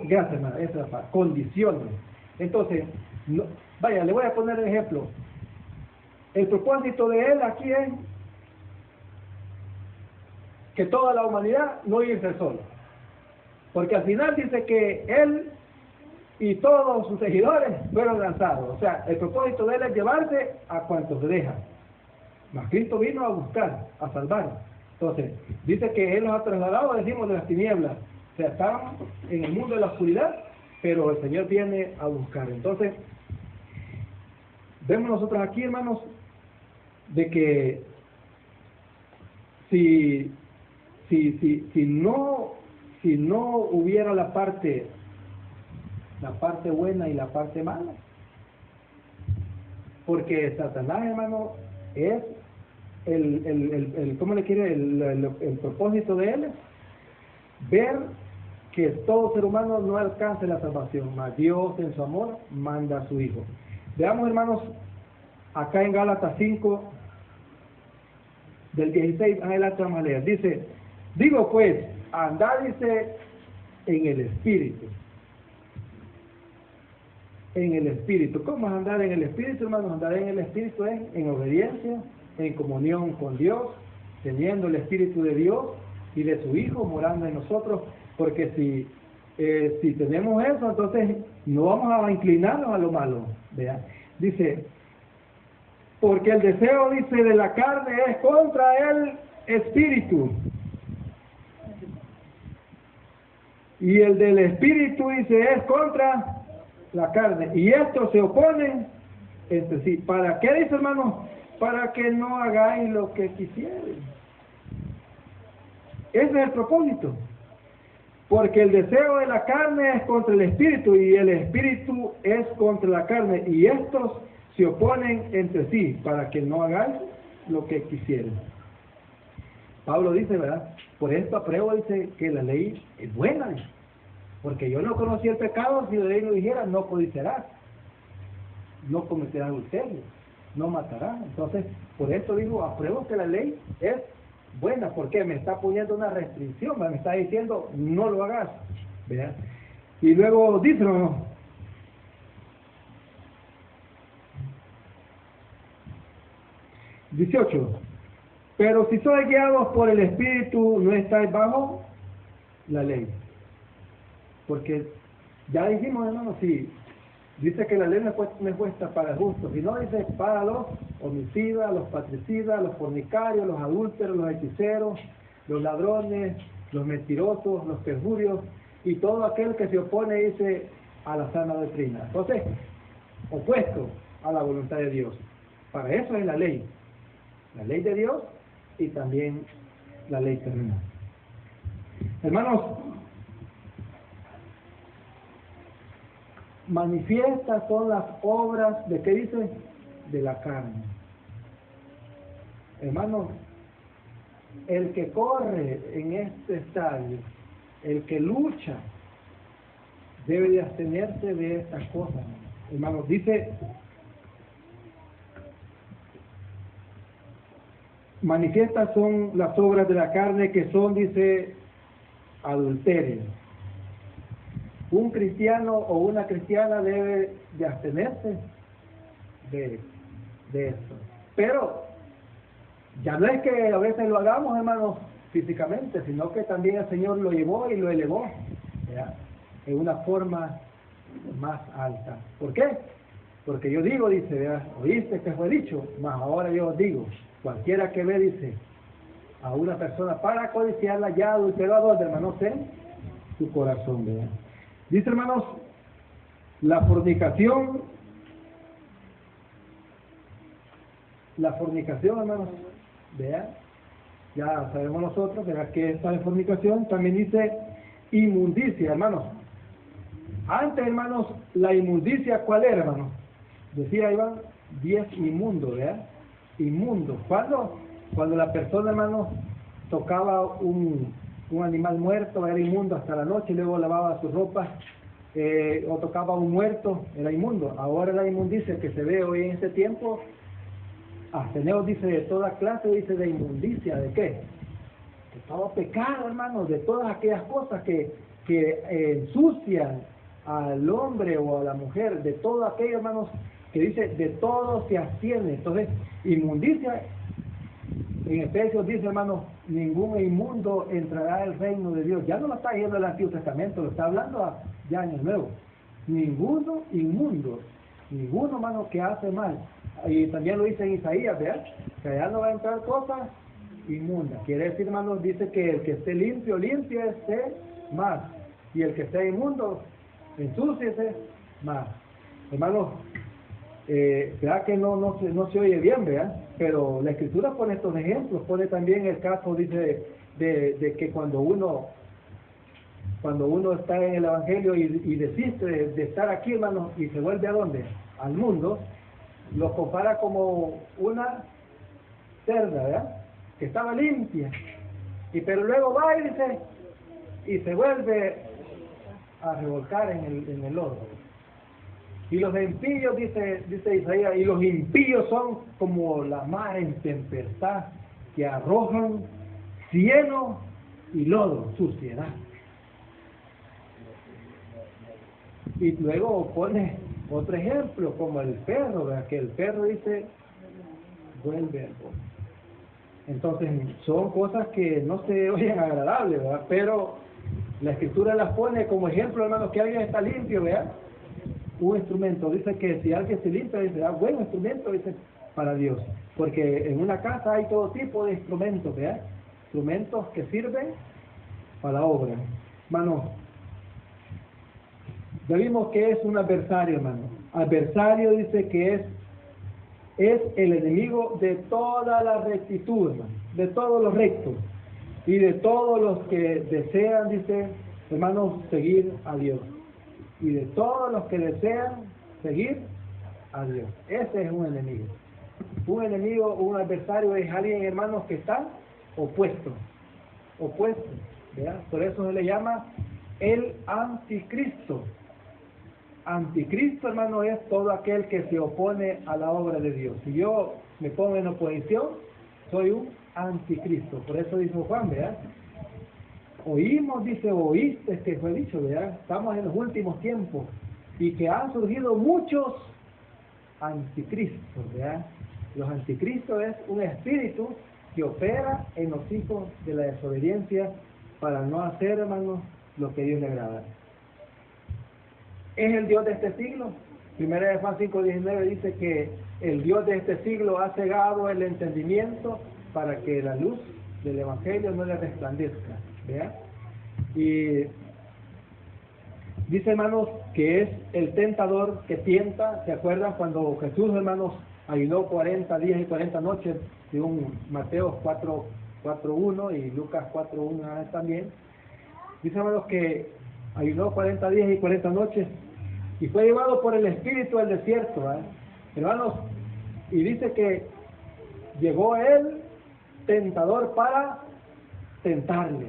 gracias, hermano, esa es la palabra, condiciones. Entonces, no, vaya, le voy a poner un ejemplo. El propósito de él aquí es que toda la humanidad no irse solo. Porque al final dice que él y todos sus seguidores fueron lanzados. O sea, el propósito de él es llevarse a cuantos se dejan. Mas Cristo vino a buscar, a salvar. Entonces, dice que él los ha trasladado, decimos, de las tinieblas. O sea, estaban en el mundo de la oscuridad, pero el Señor viene a buscar. Entonces, vemos nosotros aquí, hermanos, de que si no hubiera la parte buena y la parte mala, porque Satanás, hermano, es ¿cómo le quiere? El propósito de él es ver que todo ser humano no alcance la salvación, mas Dios en su amor manda a su Hijo. Veamos, hermanos, acá en Gálatas 5, del 16 adelante vamos a leer. Dice, digo pues, andad, dice, en el Espíritu. En el Espíritu. ¿Cómo es andar en el Espíritu, hermanos? Andar en el Espíritu es en obediencia, en comunión con Dios, teniendo el Espíritu de Dios y de su Hijo morando en nosotros, porque si tenemos eso, entonces no vamos a inclinarnos a lo malo, ¿verdad? Dice, Porque el deseo, dice, de la carne es contra el espíritu. Y el del espíritu, dice, es contra la carne. Y estos se oponen entre sí. ¿Para qué, dice, hermanos? Para que no hagáis lo que quisieren. Ese es el propósito. Porque el deseo de la carne es contra el espíritu y el espíritu es contra la carne. Y estos se oponen entre sí para que no hagáis lo que quisieren. Pablo dice, ¿verdad? Por esto apruebo, dice, que la ley es buena. Dice. Porque yo no conocí el pecado, si la ley lo dijera, no codiciarás, no cometerás adulterio, no matarás. Entonces, por esto digo, apruebo que la ley es buena, porque me está poniendo una restricción, me está diciendo, no lo hagas, ¿verdad? Y luego dice, ¿no? 18. Pero si sois guiados por el Espíritu, no estáis bajo la ley. Porque ya dijimos, hermano, sí, dice que la ley no es puesta para el justo, sino dice para los homicidas, los patricidas, los fornicarios, los adúlteros, los hechiceros, los ladrones, los mentirosos, los perjurios y todo aquel que se opone, dice, a la sana doctrina. Entonces, opuesto a la voluntad de Dios. Para eso es la ley de Dios y también la ley terrenal. Hermanos, manifiestas son las obras de, ¿qué dice? De la carne. Hermanos, el que corre en este estadio, el que lucha, debe de abstenerse de estas cosas. Hermanos, dice, manifiestas son las obras de la carne que son, dice, adulterio. Un cristiano o una cristiana debe de abstenerse de esto. Pero ya no es que a veces lo hagamos, hermanos, físicamente, sino que también el Señor lo llevó y lo elevó, ¿ya? En una forma más alta. ¿Por qué? Porque yo digo, dice, ¿verdad? Oíste que fue dicho, mas ahora yo os digo, cualquiera que ve, dice, a una persona para codiciarla, ya adulteró a dos, hermanos, en su corazón, ¿verdad? Dice, hermanos, la fornicación, hermanos, vean, ya sabemos nosotros, ¿verdad? Que esta de fornicación también dice inmundicia, hermanos. Antes, hermanos, la inmundicia, ¿cuál era, hermanos? Decía Iván, 10 inmundos, ¿verdad? Inmundos. Cuando la persona, hermanos, tocaba un animal muerto, era inmundo hasta la noche, luego lavaba su ropa, o tocaba un muerto, era inmundo. Ahora la inmundicia que se ve hoy en este tiempo, absteneos, dice, de toda clase, dice, de inmundicia. ¿De qué? De todo pecado, hermanos, de todas aquellas cosas que ensucian al hombre o a la mujer, de todo aquello, hermanos, que dice, de todo se abstiene. Entonces, inmundicia, en Efesios dice, hermanos, ningún inmundo entrará al reino de Dios. Ya no lo está diciendo el Antiguo Testamento, lo está hablando ya en el Nuevo. Ninguno inmundo, ninguno, hermano, que hace mal. Y también lo dice en Isaías, ¿verdad? Que allá no va a entrar cosas inmundas. Quiere decir, hermanos, dice que el que esté limpio, límpiese más. Y el que esté inmundo, ensúciese más. Hermanos, ¿verdad que no se oye bien, ¿verdad? Pero la Escritura pone estos ejemplos, pone también el caso, dice, de que cuando uno está en el Evangelio y desiste de estar aquí, hermanos, y se vuelve ¿a dónde? Al mundo, lo compara como una cerda, ¿verdad? Que estaba limpia, pero luego va y dice, y se vuelve a revolcar en el lodo. Y los impíos, dice Isaías, y los impíos son como la mar en tempestad, que arrojan cieno y lodo, suciedad. Y luego pone otro ejemplo, como el perro, ¿verdad? Que el perro, dice, vuelve al polvo. Entonces, son cosas que no se oyen agradables, ¿verdad? Pero la Escritura las pone como ejemplo, hermanos, que alguien está limpio, ¿verdad? Un instrumento, dice que si alguien se limpia, dice, buen instrumento, dice, para Dios. Porque en una casa hay todo tipo de instrumentos, ¿verdad? Instrumentos que sirven para la obra. Hermano, ya vimos que es un adversario, hermano. Adversario dice que es el enemigo de toda la rectitud, hermano, de todos los rectos y de todos los que desean, dice, hermanos, seguir a Dios. Y de todos los que desean seguir a Dios. Ese es un enemigo. Un enemigo, un adversario es alguien, hermanos, que está opuesto, ¿verdad? Por eso se le llama el anticristo. Anticristo, hermano, es todo aquel que se opone a la obra de Dios. Si yo me pongo en oposición, soy un anticristo. Por eso dice Juan, ¿verdad? Oímos, dice, oíste que fue dicho, ¿verdad? Estamos en los últimos tiempos y que han surgido muchos anticristos, ¿verdad? Los anticristos es un espíritu que opera en los hijos de la desobediencia para no hacer, hermanos, lo que Dios le agrada. ¿Es el Dios de este siglo? Primera de Juan 5:19 dice que el Dios de este siglo ha cegado el entendimiento para que la luz del Evangelio no le resplandezca, ¿verdad? Y dice, hermanos, que es el tentador que tienta. ¿Se acuerdan cuando Jesús, hermanos, ayunó 40 días y 40 noches, según Mateo 4:1 y Lucas 4:1 también? Dice, hermanos, que ayunó 40 días y 40 noches y fue llevado por el Espíritu al desierto, ¿verdad? Hermanos, y dice que llegó el tentador para tentarle.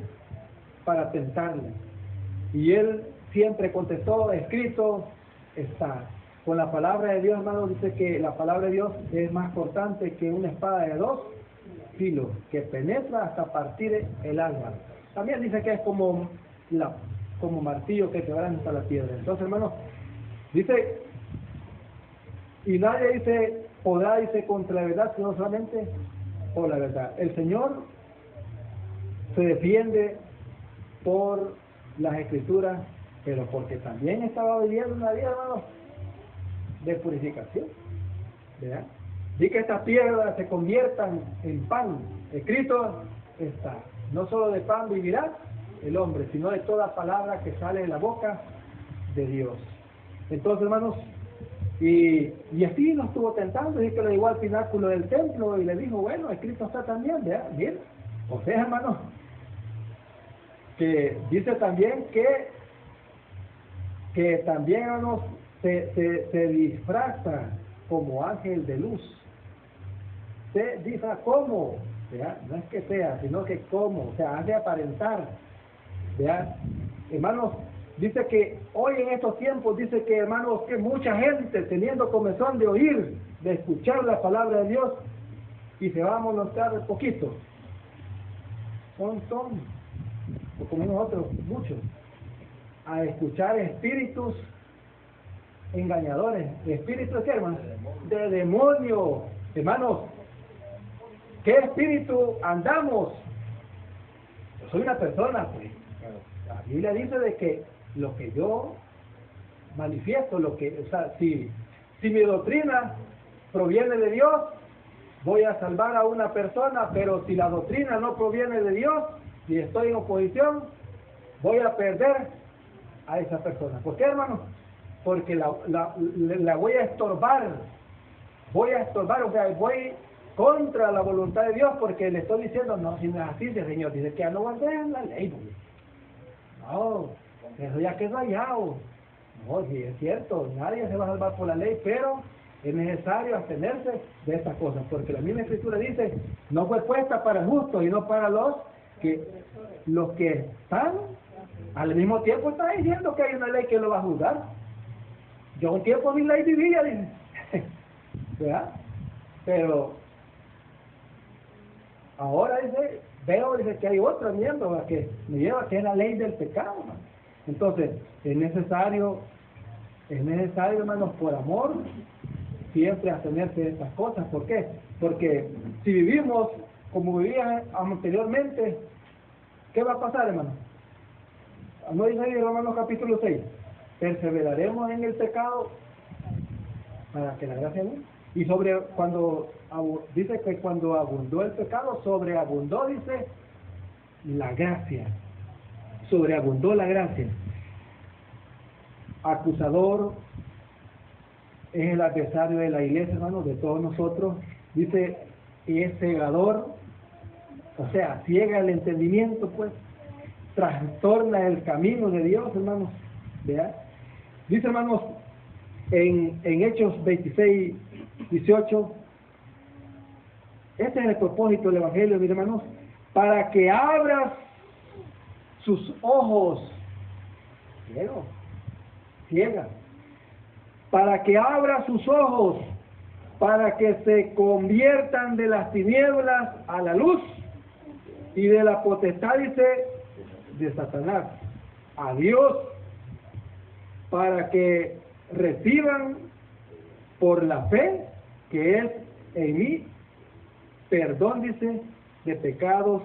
Y él siempre contestó, escrito está. Con la palabra de Dios, hermanos, dice que la palabra de Dios es más cortante que una espada de 2 filos, que penetra hasta partir el alma. También dice que es como martillo que quebranta la piedra. Entonces, hermanos, dice, y nadie dice, podrá, dice, contra la verdad, sino solamente por la verdad. El Señor se defiende por las Escrituras, pero porque también estaba viviendo una vida, hermanos, de purificación, ¿verdad? Y que estas piedras se conviertan en pan. Escrito está, no solo de pan vivirá el hombre, sino de toda palabra que sale de la boca de Dios. Entonces, hermanos, y así lo estuvo tentando, y que lo llevó al pináculo del templo y le dijo, bueno, escrito está también, ¿verdad? Bien, o sea, hermanos, que dice también que también, hermanos, se disfraza como ángel de luz. Se disfraza como, ¿verdad? No es que sea, sino que como, o sea, hace aparentar, ¿verdad? Hermanos, dice que hoy en estos tiempos, dice que, hermanos, que mucha gente teniendo comezón de oír, de escuchar la palabra de Dios, y se va a molestar poquito. Son, o como nosotros, muchos, a escuchar espíritus engañadores. ¿Espíritus qué, hermanos? De demonio. Hermanos, ¿qué espíritu andamos? Yo soy una persona, pues. La Biblia dice de que lo que yo manifiesto, o sea, si mi doctrina proviene de Dios, voy a salvar a una persona, pero si la doctrina no proviene de Dios y estoy en oposición, voy a perder a esa persona. ¿Por qué, hermano? Porque la voy a estorbar, o sea, voy contra la voluntad de Dios, porque le estoy diciendo, no, si no es así, el Señor dice que no guardé la ley, no, eso ya quedó rayado. No, sí, es cierto, nadie se va a salvar por la ley, pero es necesario abstenerse de estas cosas, porque la misma Escritura dice, no fue puesta para el justo y no para los que están, al mismo tiempo está diciendo que hay una ley que lo va a juzgar. Yo un tiempo mi ley vivía, dice, ¿verdad? Pero ahora dice que hay otra mierda que me lleva, que es la ley del pecado, ¿no? Entonces, es necesario, hermanos, por amor, siempre abstenerse de estas cosas. ¿Por qué? Porque si vivimos como vivían anteriormente, ¿qué va a pasar, hermano? No dice ahí en Romanos capítulo 6, perseveraremos en el pecado para que la gracia Y sobre cuando dice que cuando abundó el pecado, sobreabundó, dice, la gracia. Sobreabundó la gracia. Acusador es el adversario de la iglesia, hermano, de todos nosotros. Dice, y es cegador, o sea, ciega el entendimiento, pues, trastorna el camino de Dios, hermanos. ¿Vea? Dice, hermanos, en Hechos 26, 18, este es el propósito del Evangelio, mis hermanos, para que abras sus ojos, ciega, para que abra sus ojos, para que se conviertan de las tinieblas a la luz y de la potestad, dice, de Satanás a Dios, para que reciban por la fe que es en mí perdón, dice, de pecados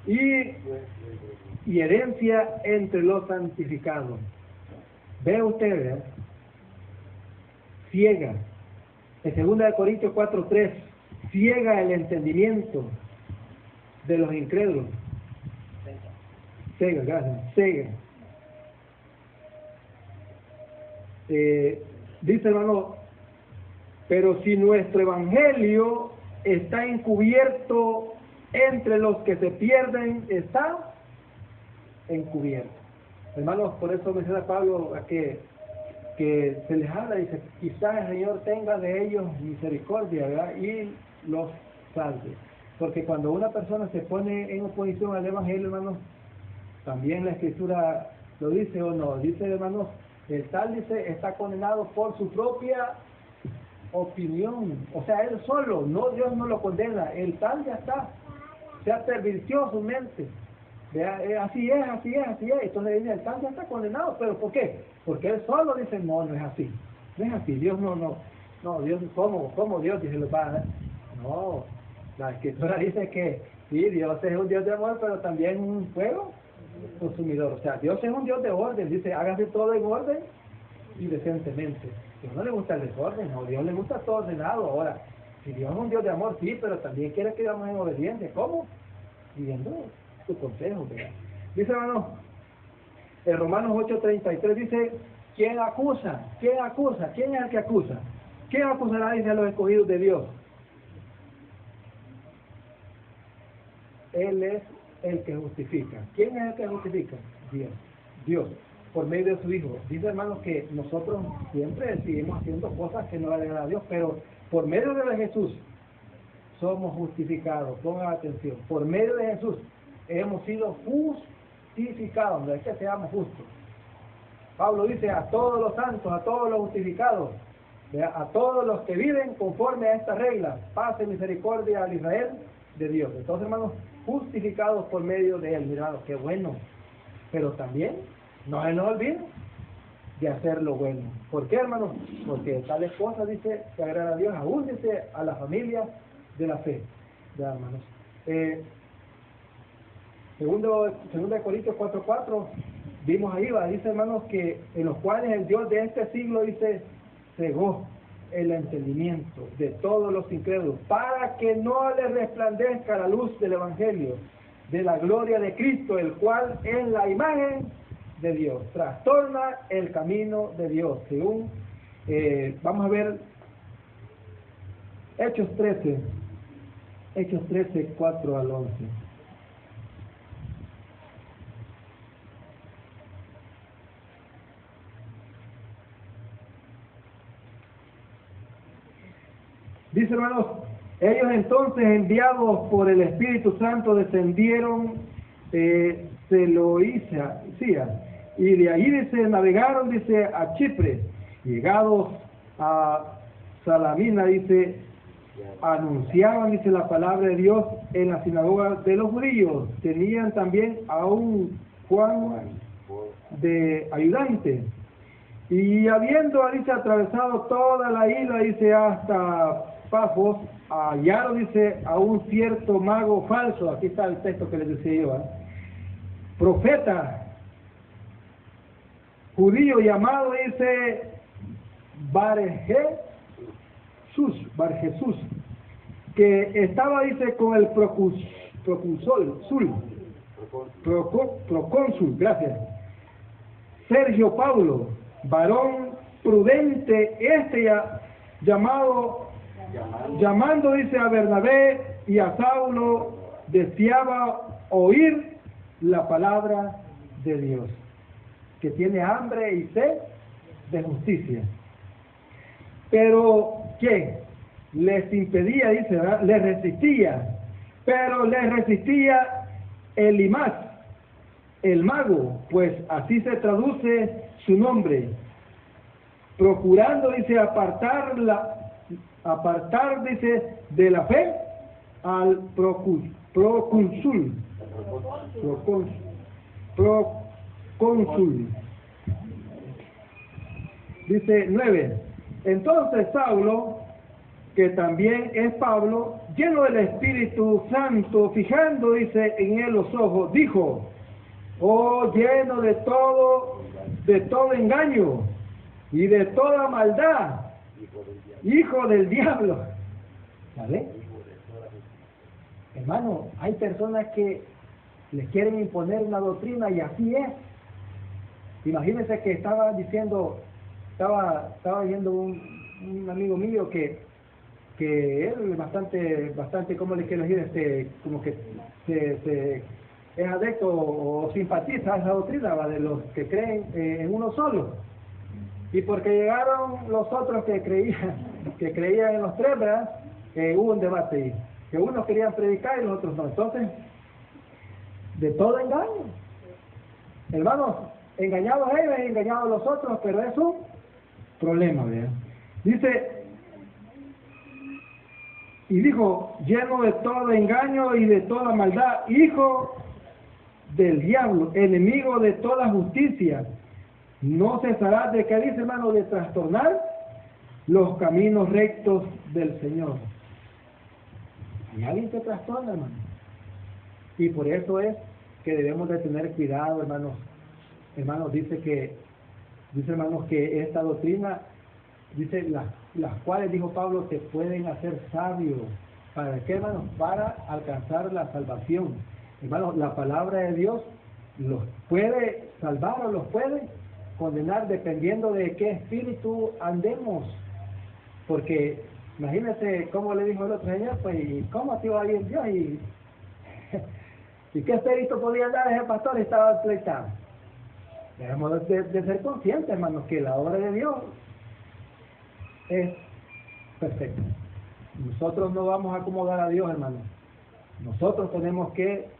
y herencia entre los santificados. Ve usted, ciega. En 2 Corintios 4:3, ciega el entendimiento de los incrédulos. Ciega, gracias, ciega. Dice, hermano, pero si nuestro evangelio está encubierto entre los que se pierden, está encubierto. Hermanos, por eso menciona Pablo que se les habla y dice, quizás el Señor tenga de ellos misericordia, ¿verdad? Y los salve. Porque cuando una persona se pone en oposición al evangelio, hermanos, también la Escritura lo dice o no, dice, hermanos, el tal, dice, está condenado por su propia opinión, o sea, él solo, no, Dios no lo condena, el tal ya está, se pervirtió su mente, así es, entonces el tal ya está condenado, pero ¿por qué? Porque él solo dice, no es así, Dios no, Dios, ¿cómo Dios dice lo va a dar? No, la Escritura dice que sí, Dios es un Dios de amor, pero también un fuego consumidor, o sea, Dios es un Dios de orden, dice, hágase todo en orden y decentemente. Dios no le gusta el desorden, no, Dios le gusta todo ordenado. Ahora, si Dios es un Dios de amor, sí, pero también quiere que vivamos en obediencia. ¿Cómo? Siguiendo su consejo, ¿verdad? Dice, hermano, en Romanos 8:33 dice, ¿quién acusa? ¿Quién acusa? ¿Quién es el que acusa? ¿Quién acusará, dice, a los escogidos de Dios? Él es el que justifica. ¿Quién es el que justifica? Dios, por medio de su Hijo. Dice, hermanos, que nosotros siempre seguimos haciendo cosas que no le agradan a Dios, pero por medio de Jesús somos justificados. Pongan atención, por medio de Jesús hemos sido justificados, no es que seamos justos. Pablo dice, a todos los santos, a todos los justificados, a todos los que viven conforme a esta regla, paz y misericordia al Israel de Dios. Entonces, hermanos, justificados por medio de él. Mirad, qué bueno, pero también no se nos olvide de hacer lo bueno. ¿Por qué, hermanos? Porque tales cosas, dice, que agrada a Dios, aún, dice, a la familia de la fe. Ya, hermanos. Segundo de Corintios 4:4, vimos ahí, dice, hermanos, que en los cuales el Dios de este siglo, dice, cegó el entendimiento de todos los incrédulos, para que no les resplandezca la luz del Evangelio, de la gloria de Cristo, el cual es la imagen de Dios, trastorna el camino de Dios. Según, vamos a ver Hechos 13, 4 al 11. Dice, hermanos, ellos entonces, enviados por el Espíritu Santo, descendieron Seloícia, y de ahí, dice, navegaron, dice, a Chipre. Llegados a Salamina, dice, anunciaban, dice, la palabra de Dios en la sinagoga de los judíos. Tenían también a un Juan de ayudante. Y habiendo, dice, atravesado toda la isla, dice, hasta Pafos, hallaron, dice, a un cierto mago falso. Aquí está el texto que les decía yo, profeta judío llamado, dice, Bar Bar Jesús, que estaba, dice, con el procónsul, gracias, Sergio Paulo, varón prudente, llamando, dice, a Bernabé y a Saulo, deseaba oír la palabra de Dios, que tiene hambre y sed de justicia. Pero, ¿qué? Les impedía, dice, ¿verdad? Les resistía, pero les resistía Elimas, el mago, pues así se traduce su nombre, procurando, dice, apartar, dice, de la fe al procónsul. Dice 9. Entonces Saulo, que también es Pablo, lleno del Espíritu Santo, fijando, dice, en él los ojos, dijo: oh, lleno de todo engaño y de toda maldad, hijo del diablo. ¿Vale? Hermano, hay personas que les quieren imponer una doctrina y así es. Imagínense que estaba viendo un amigo mío que él bastante, ¿cómo les quiero decir? Como que se es adepto o simpatiza a esa doctrina, ¿va? De los que creen en uno solo. Y porque llegaron los otros que creían en los tres, ¿verdad? Hubo un debate ahí, que unos querían predicar y los otros no. Entonces, de todo engaño, hermanos, engañados ellos y engañados los otros, pero es un problema, ¿verdad? Dice, y dijo, lleno de todo engaño y de toda maldad, hijo del diablo, enemigo de toda justicia, no cesará de, ¿qué dice, hermano? De trastornar los caminos rectos del Señor. Hay alguien que trastorna, hermano. Y por eso es que debemos de tener cuidado, hermanos. Hermanos, dice, hermanos, que esta doctrina, dice, las cuales, dijo Pablo, te pueden hacer sabios. ¿Para qué, hermanos? Para alcanzar la salvación. Hermanos, la palabra de Dios los puede salvar o los puede condenar dependiendo de qué espíritu andemos. Porque imagínense cómo le dijo el otro señor, pues, ¿y cómo te iba a ir Dios? ¿Y qué espíritu podía dar ese pastor? Estaba pleitado. Debemos de ser conscientes, hermanos, que la obra de Dios es perfecta. Nosotros no vamos a acomodar a Dios, hermanos. Nosotros tenemos que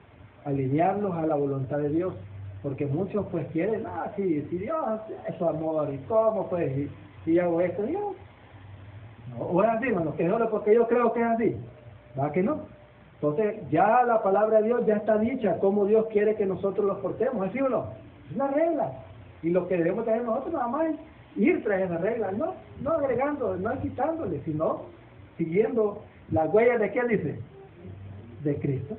alinearnos a la voluntad de Dios, porque muchos pues quieren, si Dios es su amor, y cómo pues, y hago esto, Dios. No, o es así, hermanos, que solo porque yo creo que es así, ¿va que no? Entonces ya la palabra de Dios ya está dicha, cómo Dios quiere que nosotros los portemos, ¿es sí o no? Es una regla, y lo que debemos tener nosotros nada más es ir tras esa regla, no agregando, no quitándole, sino siguiendo las huellas de ¿quién dice? De Cristo.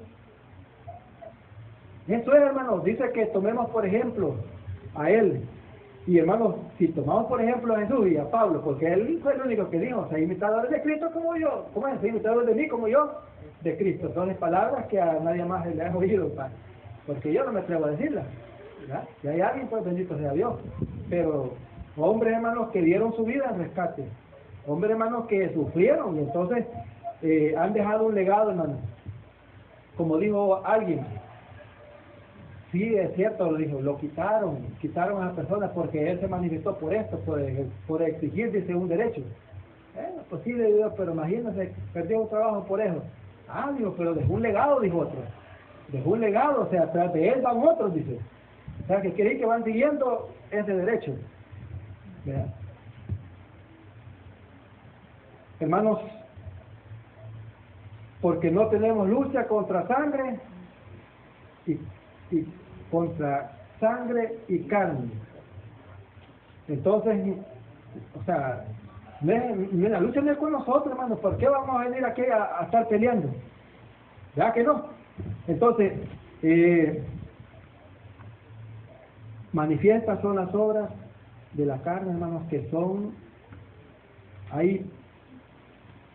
Eso es, hermanos, dice que tomemos por ejemplo a Él. Y hermanos, si tomamos por ejemplo a Jesús y a Pablo, porque Él fue el único que dijo, imitadores de Cristo como yo. ¿Cómo es? Imitadores de mí como yo, de Cristo. Son las palabras que a nadie más le han oído, porque yo no me atrevo a decirlas, ¿verdad? Si hay alguien, pues bendito sea Dios. Pero hombres, hermanos, que dieron su vida en rescate. Hombres, hermanos, que sufrieron y entonces han dejado un legado, hermanos. Como dijo alguien, sí, es cierto, lo dijo, lo quitaron a las personas porque él se manifestó por esto, por exigir, dice, un derecho. Pues sí, Dios, pero imagínense, perdió un trabajo por eso. Digo, pero dejó un legado, dijo otro. Dejó un legado, o sea, atrás de él van otros, dice. O sea, que quiere que van siguiendo ese derecho. ¿Verdad? Hermanos, porque no tenemos lucha contra sangre y contra sangre y carne. Entonces, o sea, la lucha no es con nosotros, hermanos. ¿Por qué vamos a venir aquí a estar peleando? ¿Ya que no? Entonces, manifiestas son las obras de la carne, hermanos, que son, hay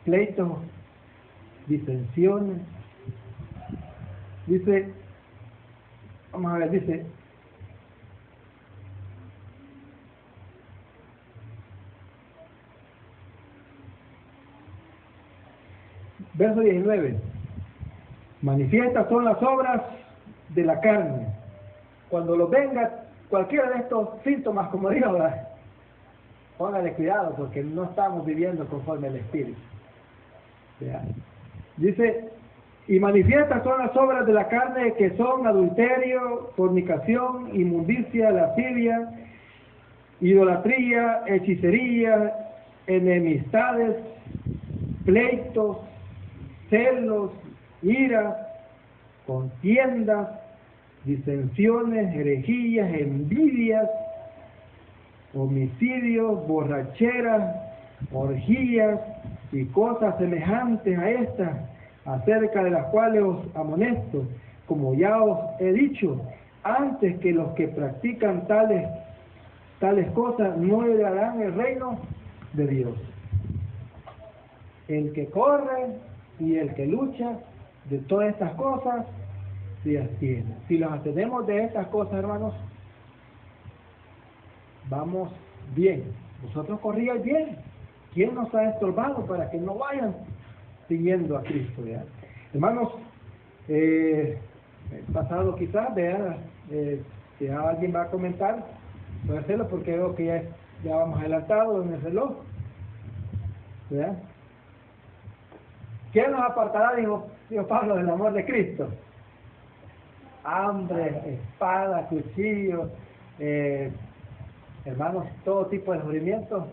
pleitos, disensiones. Dice, vamos a ver, dice, verso 19, manifiestas son las obras de la carne. Cuando lo venga cualquiera de estos síntomas, como digo, póngale cuidado porque no estamos viviendo conforme al Espíritu. Dice, y manifiestas son las obras de la carne, que son adulterio, fornicación, inmundicia, lascivia, idolatría, hechicería, enemistades, pleitos, celos, iras, contiendas, disensiones, herejías, envidias, homicidios, borracheras, orgías y cosas semejantes a estas, acerca de las cuales os amonesto, como ya os he dicho, antes que los que practican tales cosas no heredarán el reino de Dios. El que corre y el que lucha de todas estas cosas se abstiene. Si los abstenemos de estas cosas, hermanos, vamos bien. Vosotros corríais bien. ¿Quién nos ha estorbado para que no vayan siguiendo a Cristo? ¿Ya? Hermanos, pasado quizás, si alguien va a comentar, puede hacerlo porque veo que ya vamos adelantados en el reloj. ¿Ya? ¿Quién nos apartará, dijo Pablo, del amor de Cristo? Hambre, espada, cuchillo, hermanos, todo tipo de sufrimientos.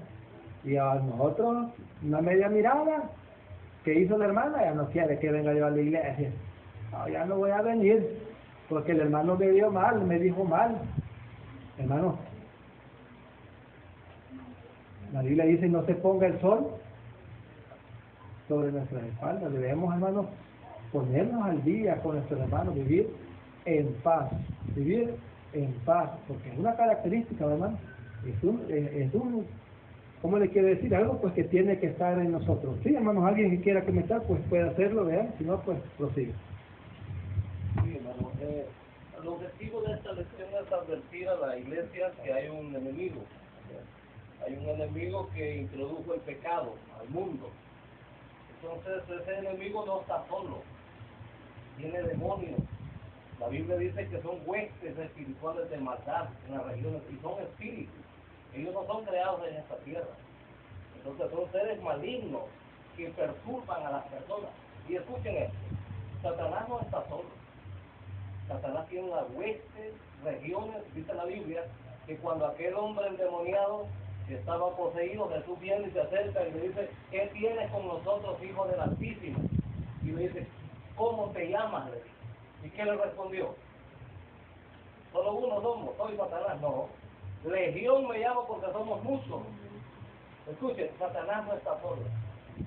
Y a nosotros, una media mirada que hizo la hermana, ya no quiere que venga yo a la iglesia. No, ya no voy a venir, porque el hermano me dio mal, me dijo mal. Hermanos, la Biblia dice, no se ponga el sol sobre nuestras espaldas. Debemos, hermanos, ponernos al día con nuestros hermanos, vivir en paz, porque es una característica, hermano, es un ¿cómo le quiere decir? Algo pues que tiene que estar en nosotros. Sí, hermanos, alguien que quiera comentar, pues puede hacerlo, vean, si no, pues prosigue. Sí, hermano, el objetivo de esta lección es advertir a la iglesia que hay un enemigo. Hay un enemigo que introdujo el pecado al mundo. Entonces, ese enemigo no está solo, tiene demonios. La Biblia dice que son huestes espirituales de maldad en las regiones, y son espíritus. Ellos no son creados en esta tierra. Entonces son seres malignos que perturban a las personas. Y escuchen esto, Satanás no está solo. Satanás tiene unas huestes, regiones, dice la Biblia, que cuando aquel hombre endemoniado que estaba poseído, Jesús viene y se acerca y le dice, ¿qué tienes con nosotros, hijo del Altísimo? Y le dice, ¿cómo te llamas? Le dice. ¿Y qué le respondió? Solo uno somos, soy Satanás. No, Legión me llamo porque somos muchos. Escuchen, Satanás no está solo.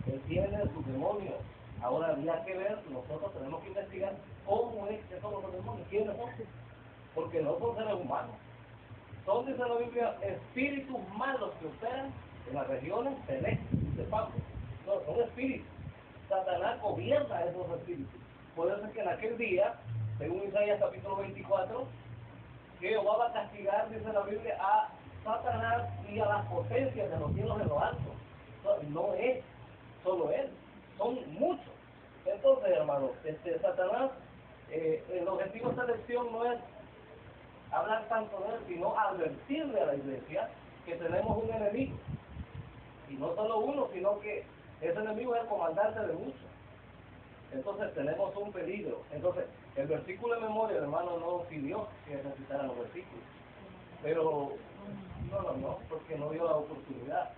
Él tiene sus demonios. Ahora habría que ver, nosotros tenemos que investigar cómo es que son los demonios, quiénes son. Porque no son seres humanos. Son, dice la Biblia, espíritus malos que operan en las regiones celestes de Pablo. No, son espíritus. Satanás gobierna a esos espíritus. Puede ser que en aquel día, según Isaías capítulo 24, Jehová va a castigar, dice la Biblia, a Satanás y a las potencias de los cielos de lo alto. No es solo él, son muchos. Entonces, hermanos, Satanás, el objetivo de esta lección no es hablar tanto de él, sino advertirle a la iglesia que tenemos un enemigo. Y no solo uno, sino que ese enemigo es el comandante de muchos. Entonces tenemos un peligro. Entonces, el versículo de memoria, hermano, no pidió que necesitaran los versículos. Pero, no, porque no dio la oportunidad,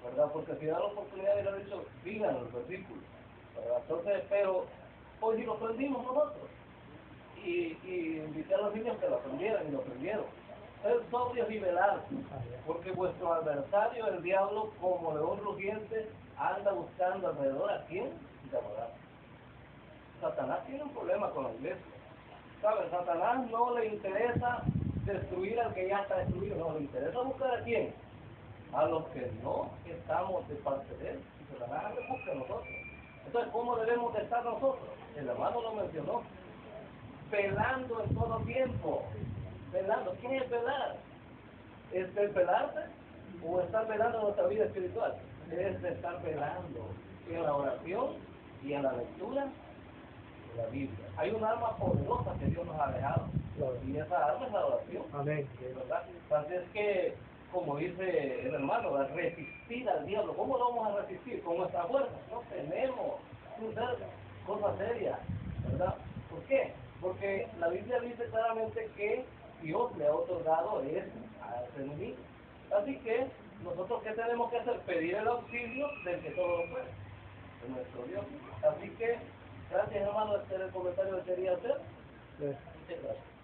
¿verdad? Porque si da la oportunidad, hubiera dicho, digan los versículos, ¿verdad? Entonces, pero hoy sí lo aprendimos nosotros. Y invité a los niños que lo aprendieran y lo aprendieron. Ser sobrios y velar, porque vuestro adversario, el diablo, como león rugiente, anda buscando alrededor a quién devorar. Satanás tiene un problema con la iglesia. ¿Saben? Satanás no le interesa destruir al que ya está destruido, no, le interesa buscar a quién. A los que no estamos de parte de él. se la van a buscar nosotros. Entonces, ¿cómo debemos de estar nosotros? El hermano lo mencionó. Velando en todo tiempo. Velando. ¿Qué es velar? ¿Es desvelarse o estar velando en nuestra vida espiritual? Es de estar velando en la oración y en la lectura de la Biblia. Hay un arma poderosa que Dios nos ha dejado y esa arma es la oración. Amén. ¿Verdad? Así es que, como dice el hermano, ¿verdad? Resistir al diablo. ¿Cómo lo vamos a resistir? Con nuestra fuerza. No tenemos que hacer cosas serias, ¿verdad? ¿Por qué? Porque la Biblia dice claramente que Dios le ha otorgado a ese enemigo. Así que nosotros, ¿qué tenemos que hacer? Pedir el auxilio del que todo lo puede, de nuestro Dios. Así que, gracias hermano, este era el comentario que quería hacer. Muchas gracias.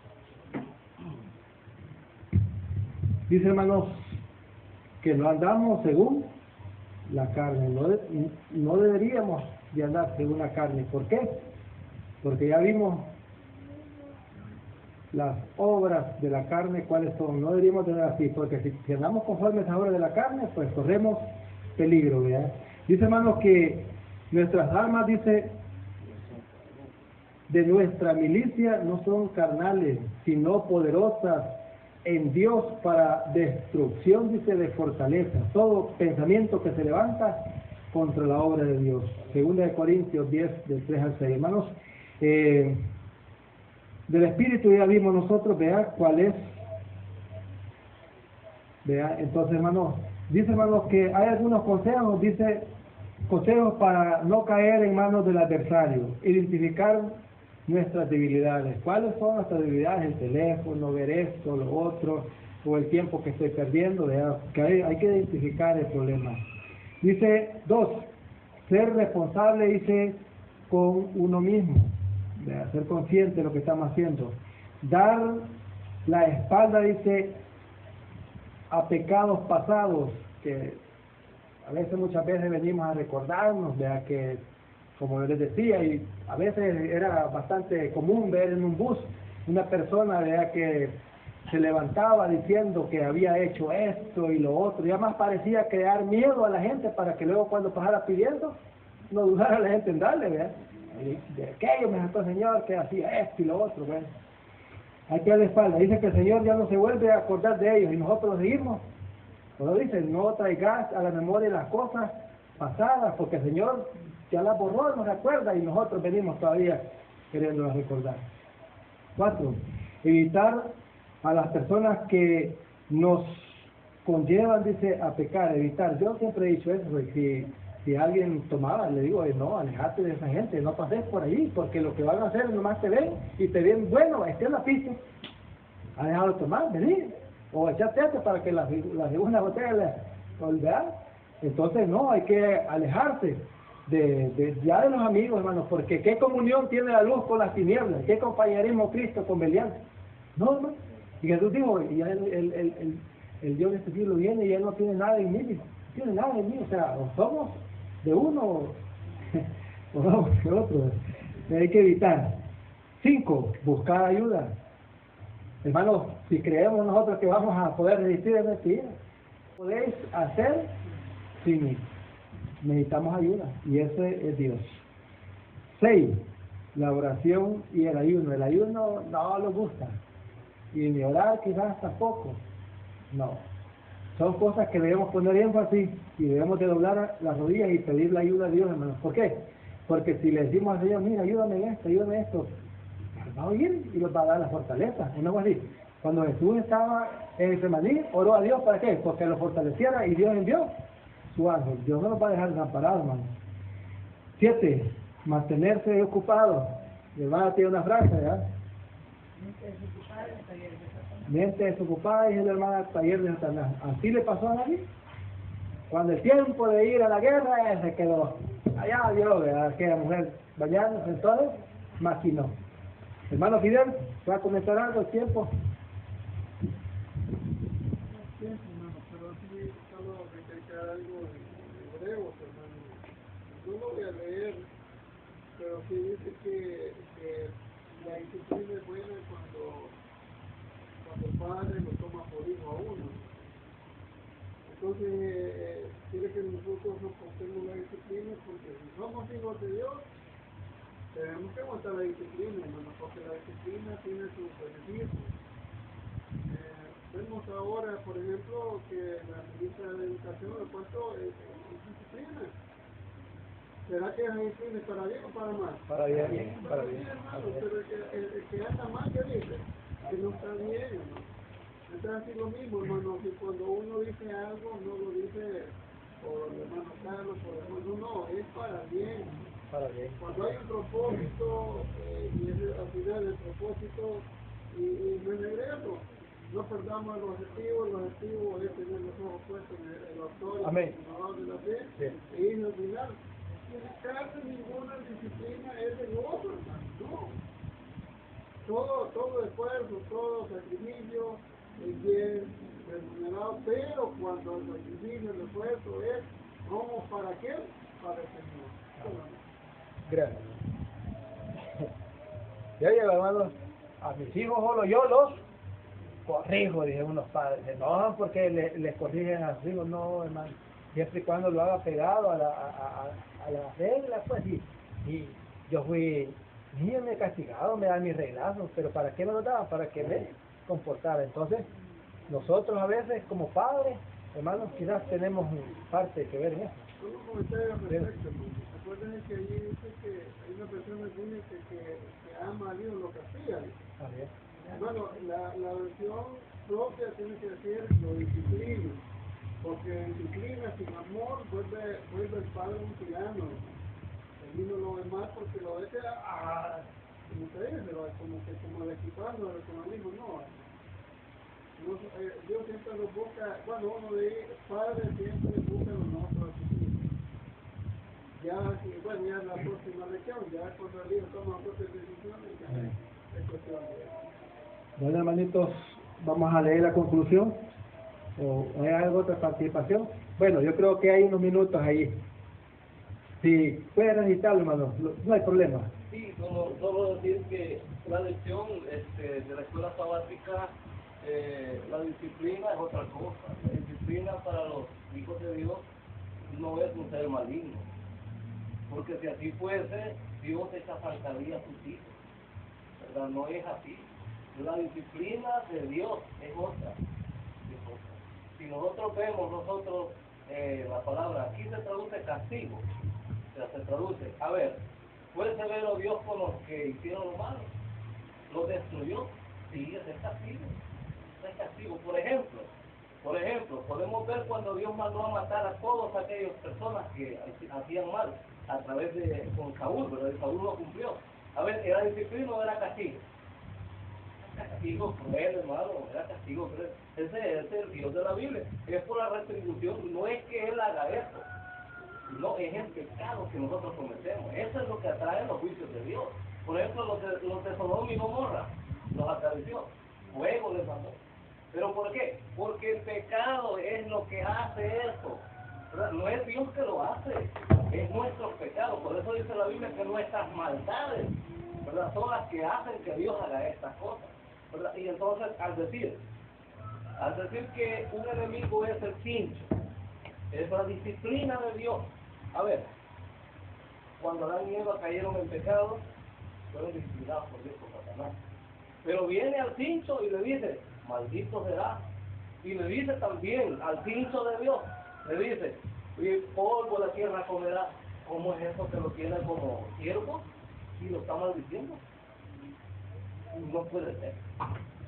Dice, hermanos, que no andamos según la carne. No deberíamos de andar según la carne. ¿Por qué? Porque ya vimos las obras de la carne, cuáles son. No deberíamos tener así, porque si andamos conforme a esas obras de la carne, pues corremos peligro, ¿verdad? Dice, hermanos, que nuestras armas, dice, de nuestra milicia no son carnales, sino poderosas en Dios para destrucción, dice, de fortaleza. Todo pensamiento que se levanta contra la obra de Dios. Segunda de Corintios 10, del 3 al 6. Hermanos, del Espíritu ya vimos nosotros, vea cuál es. Vea, entonces, hermanos, dice, hermanos, que hay algunos consejos, dice, consejos para no caer en manos del adversario. Identificar nuestras debilidades. ¿Cuáles son nuestras debilidades? El teléfono, ver esto, lo otro, o el tiempo que estoy perdiendo. Vea, que hay que identificar el problema. Dice, 2, ser responsable, dice, con uno mismo. De ser consciente de lo que estamos haciendo. Dar la espalda, dice, a pecados pasados, que a veces, muchas veces venimos a recordarnos, de que, como les decía, y a veces era bastante común ver en un bus una persona, ¿verdad?, que se levantaba diciendo que había hecho esto y lo otro, y además parecía crear miedo a la gente para que luego cuando pasara pidiendo, no dudara la gente en darle, ¿verdad? De aquello me sacó el Señor que hacía esto y lo otro, ¿verdad? Hay que darle espalda. Dice que el Señor ya no se vuelve a acordar de ellos y nosotros lo seguimos. Pero dice, no traigas a la memoria las cosas pasadas, porque el Señor ya las borró, nos recuerda y nosotros venimos todavía queriéndolas recordar. 4. Evitar a las personas que nos conllevan, dice, a pecar. Evitar. Yo siempre he dicho eso, si alguien tomaba, le digo, no, alejate de esa gente, no pases por ahí, porque lo que van a hacer nomás te ven y te ven, bueno, esté en la pista, ha dejado de tomar, venir, o echarte para que la segunda botella le olvidar. Entonces, no, hay que alejarse ya de los amigos, hermanos, porque ¿qué comunión tiene la luz con las tinieblas? ¿Qué compañerismo Cristo con Belial? No, hermano. Y Jesús dijo, y ya el Dios de este siglo viene y él no tiene nada en mí, no tiene nada en mí, o sea, o somos de uno o somos de otro. Hay que evitar. 5, buscar ayuda. Hermanos, si creemos nosotros que vamos a poder resistir es mentira. Podéis hacer sin mí. Necesitamos ayuda y ese es Dios. 6, la oración y el ayuno. El ayuno no lo gusta y ni orar quizás tampoco. No. Son cosas que debemos poner énfasis y debemos de doblar las rodillas y pedir la ayuda a Dios, hermanos. ¿Por qué? Porque si le decimos al Señor, mira, ayúdame en esto, va a oír y nos va a dar la fortaleza. Y no va a decir, cuando Jesús estaba en Getsemaní, oró a Dios, ¿para qué? Porque lo fortaleciera y Dios envió su ángel. Dios no nos va a dejar desamparados, hermano. 7, mantenerse ocupado. Mi hermana tiene una frase, ¿verdad? Mente desocupada, dice la hermana, taller de Satanás. Así le pasó a David. Cuando el tiempo de ir a la guerra, se quedó allá, Dios, ¿verdad? Aquella mujer bañándose, entonces maquinó. Hermano Fidel, ¿va a comentar algo el tiempo? Sí, hermano, pero sí, solo recalcar algo en Hebreos, hermano. No lo voy a leer, pero sí dice que la disciplina es buena cuando el padre lo toma por hijo a uno. Entonces, quiere que nosotros soportemos la disciplina, porque si somos hijos de Dios, tenemos que aguantar la disciplina, hermano, porque la disciplina tiene sus beneficios. Vemos ahora, por ejemplo, que la ministra de Educación ha puesto disciplina. ¿Será que la disciplina es para bien o para mal? Para bien, Para bien, hermano, pero el que anda mal, ¿qué dice? Que no está bien, hermano. Entonces así lo mismo, hermano, que cuando uno dice algo, no lo dice por el hermano Carlos, por el hermano, no, es para bien. para bien. Cuando hay un propósito, y es al final del propósito, y no es negarlo, no perdamos el objetivo es tener los ojos puestos en el autor y Amén. continuador de la fe, Sí. y ir al final. Sin ninguna disciplina es de gozo, hermano, no. Todo esfuerzo, todo sacrificio es bien remunerado, pero cuando el sacrificio, el esfuerzo es, ¿cómo para qué? Para el Señor. Gracias. Ya llega, hermano, a mis hijos solo yo los corrijo, dije unos padres. No, porque les corrigen a sus hijos, no, hermano. Siempre y cuando lo haga pegado a las reglas, pues, y yo fui niño, me he castigado, me dan mis reglazos, pero ¿para qué me lo daban? Para que me comportara. Entonces, nosotros a veces como padres, hermanos, quizás tenemos parte que ver en eso. Solo un comentario al respecto, hermano. Acuérdense que allí dice que hay una persona que ama a Dios, lo castiga. Ah, bien. Bueno, la versión propia tiene que decir lo disciplina, porque disciplina sin amor vuelve el padre un tirano. El niño lo ve mal porque lo ve que, como te dice, como de equipando con el hijo, no. Dios siempre lo busca, bueno, uno de padres siempre busca lo mejor para sus hijos. Ya en la próxima lección, ya cuando el hijo toma propias decisiones, ya es cuestión de eso. Bueno, hermanitos, vamos a leer la conclusión. ¿O hay algo otra participación? Bueno, yo creo que hay unos minutos ahí. Si puede recitarlo, hermano, no hay problema. Sí, solo decir que la lección de la escuela sabática, la disciplina es otra cosa. La disciplina para los hijos de Dios no es un ser maligno. Porque si así fuese, Dios desafantaría a sus hijos. ¿Verdad? No es así. La disciplina de Dios es otra. Si nosotros vemos, la palabra, aquí se traduce castigo. O sea, se traduce, a ver, ¿fue severo Dios con los que hicieron lo malo? ¿Los destruyó? Sí, ese es castigo. Ese es castigo. Por ejemplo, podemos ver cuando Dios mandó a matar a todas aquellas personas que hacían mal a través con Saúl, pero Saúl no cumplió. A ver, ¿era disciplina o era castigo? Castigo cruel, hermano, era castigo cruel. Ese es el Dios de la Biblia. Es por la retribución, no es que Él haga esto, no, es el pecado que nosotros cometemos. Eso es lo que atrae los juicios de Dios. Por ejemplo, los de Sodoma y Gomorra los acarició, fuego les mandó. ¿Pero por qué? Porque el pecado es lo que hace eso, ¿verdad? No es Dios que lo hace, es nuestro pecado. Por eso dice la Biblia que nuestras maldades, ¿verdad?, son las que hacen que Dios haga estas cosas, ¿verdad? Y entonces, al decir que un enemigo es el cincho, es la disciplina de Dios. A ver, cuando Adán y Eva cayeron en pecado, fueron disciplinados por Dios, por Satanás. Pero viene al cincho y le dice, maldito será. Y le dice también al cincho de Dios, le dice, y polvo de la tierra comerá. ¿Cómo es eso que lo tiene como siervo y lo está maldiciendo? No puede ser.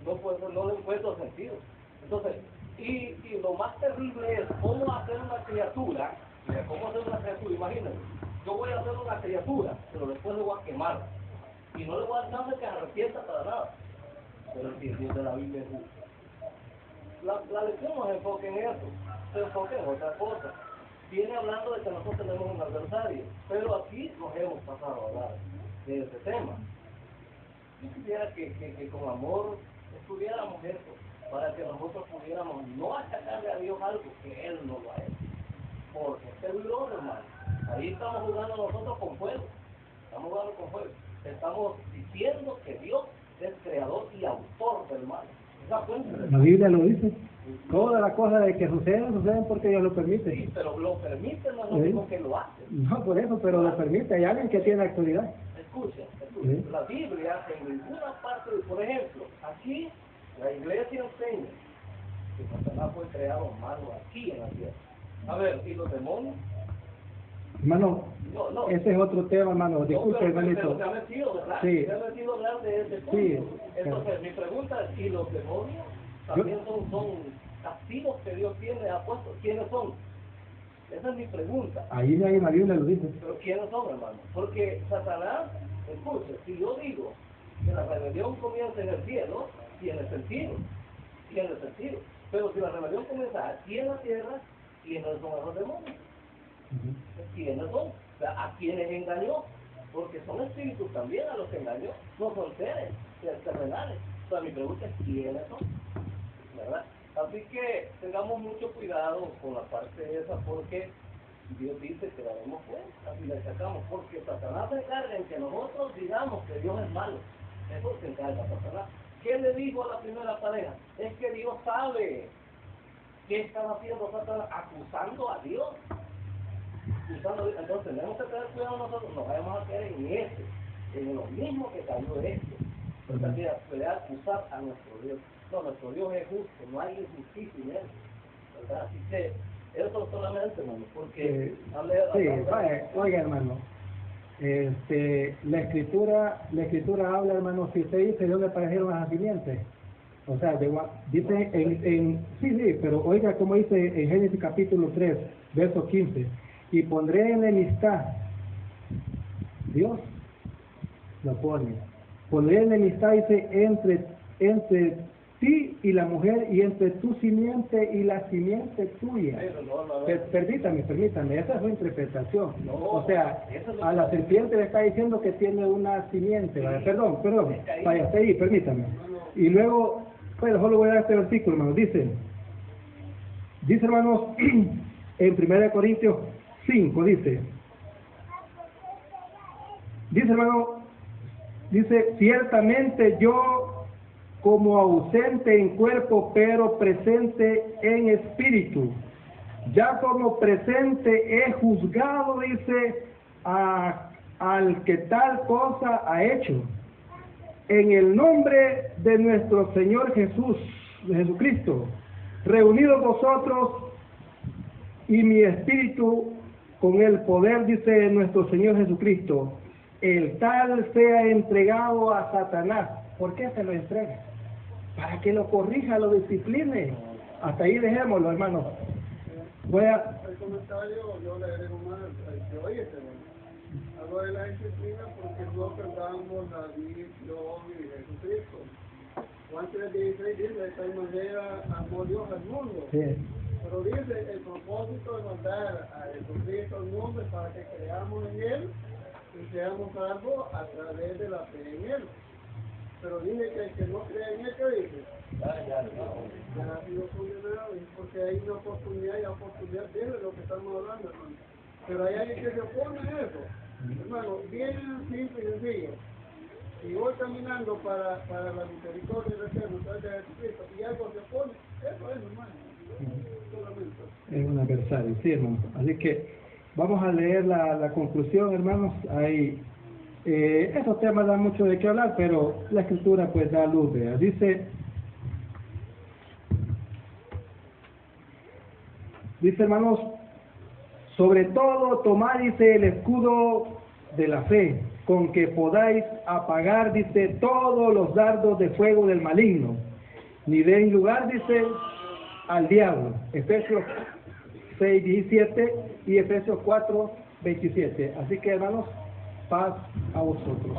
No puede ser, no le encuentro sentido. Entonces, y lo más terrible es cómo hacer una criatura. Mira, cómo hacer una criatura, imagínense. Yo voy a hacer una criatura, pero después le voy a quemar. Y no le voy a dar chance que se arrepienta para nada. Pero el Dios de la Biblia es justo. La lección no se enfoca en eso, se enfoca en otra cosa. Viene hablando de que nosotros tenemos un adversario, pero aquí nos hemos pasado a hablar de ese tema. Yo quisiera que con amor estudiáramos esto, para que nosotros pudiéramos no achacarle a Dios algo que Él no lo ha hecho. Porque este virus, hermano, ahí estamos jugando nosotros con fuego. Estamos jugando con fuego. Estamos diciendo que Dios es creador y autor del mal. Esa fuente del La mal. Biblia lo dice. Todas las cosas de que suceden porque Dios lo permite. Sí, pero lo permite, no es lo Sí. mismo que lo hace. No, por eso, pero lo permite. Hay alguien que tiene autoridad. Escucha. Sí. La Biblia en ninguna parte, por ejemplo, aquí la iglesia enseña que Satanás fue creado malo aquí en la tierra. A ver, ¿y los demonios? Hermano, No. ese es otro tema, hermano. Disculpe, pero hermanito. se ha metido, ¿verdad? Sí. Se ha metido a hablar de ese punto. Sí. Entonces, mi pregunta es, ¿y los demonios también son castigos que Dios tiene apuestos? ¿Quiénes son? Esa es mi pregunta. Ahí hay una Biblia lo dice. Pero ¿quiénes son, hermano? Porque Satanás, escuche, si yo digo que la rebelión comienza en el cielo, tiene sentido. Pero si la rebelión comienza aquí en la tierra, ¿quiénes son esos demonios? ¿Quiénes son? O sea, ¿a quiénes engañó? Porque son espíritus también a los que engañó, no son seres terrenales. O sea, mi pregunta es, ¿quiénes son? ¿Verdad? Así que tengamos mucho cuidado con la parte esa, porque Dios dice que daremos cuenta y le sacamos, porque Satanás se encarga en que nosotros digamos que Dios es malo. Eso se encarga Satanás. ¿Qué le dijo a la primera pareja? Es que Dios sabe. ¿Qué están haciendo Satanás? Acusando a Dios. Entonces tenemos que tener cuidado nosotros, no vayamos a caer en lo mismo que cayó porque puede acusar a nuestro Dios. No, nuestro Dios es justo, no hay injusticia en él, ¿verdad? Así que eso solamente, hermano, porque oiga, hermano, la escritura habla, hermano, si usted dice de dónde aparecieron las simientes, o sea, dice sí, pero oiga como dice en Génesis capítulo 3, verso 15, y pondré enemistad, Dios lo pone, pondré enemistad, dice, entre ti y la mujer, y entre tu simiente y la simiente tuya. Permítame, esa es su interpretación. O sea, a la serpiente le está diciendo que tiene una simiente. ¿Vale? Perdón, vaya, hasta ahí, permítame. Y luego, bueno, solo voy a dar este versículo, hermanos. Dice, hermanos, en 1 Corintios 5, dice, hermano, dice, ciertamente yo, como ausente en cuerpo, pero presente en espíritu, ya como presente he juzgado, dice, al que tal cosa ha hecho. En el nombre de nuestro Señor Jesucristo, reunidos vosotros y mi espíritu con el poder, dice nuestro Señor Jesucristo, el tal sea entregado a Satanás. ¿Por qué se lo entrega? Para que lo corrija, lo discipline. Hasta ahí dejémoslo, hermano. El comentario yo le agrego más que oye, hablo de la disciplina porque no perdamos la visión de Jesucristo. Juan 3:16 dice, de tal manera amó Dios al mundo. Sí. Pero dice, el propósito de mandar a Jesucristo al mundo es para que creamos en Él y seamos salvos a través de la fe en Él. Pero dice que el que no cree en Él, ¿qué dice? Ya ha sido condenado, porque hay una oportunidad de lo que estamos hablando, hermano. Pero hay alguien que se opone a eso. Hermano, bien simple y sencillo. Si voy caminando para la misericordia de Dios, de Jesucristo, y algo se opone, eso es, hermano. Solamente. Es un adversario, sí, hermano. Así que vamos a leer la conclusión, hermanos. Ahí, esos temas dan mucho de qué hablar, pero la escritura pues da luz, ¿verdad? Dice, hermanos, sobre todo tomad, dice, el escudo de la fe, con que podáis apagar, dice, todos los dardos de fuego del maligno, ni den lugar, dice, al diablo. Efesios 6:17 y Efesios 4:27. Así que, hermanos, paz a vosotros.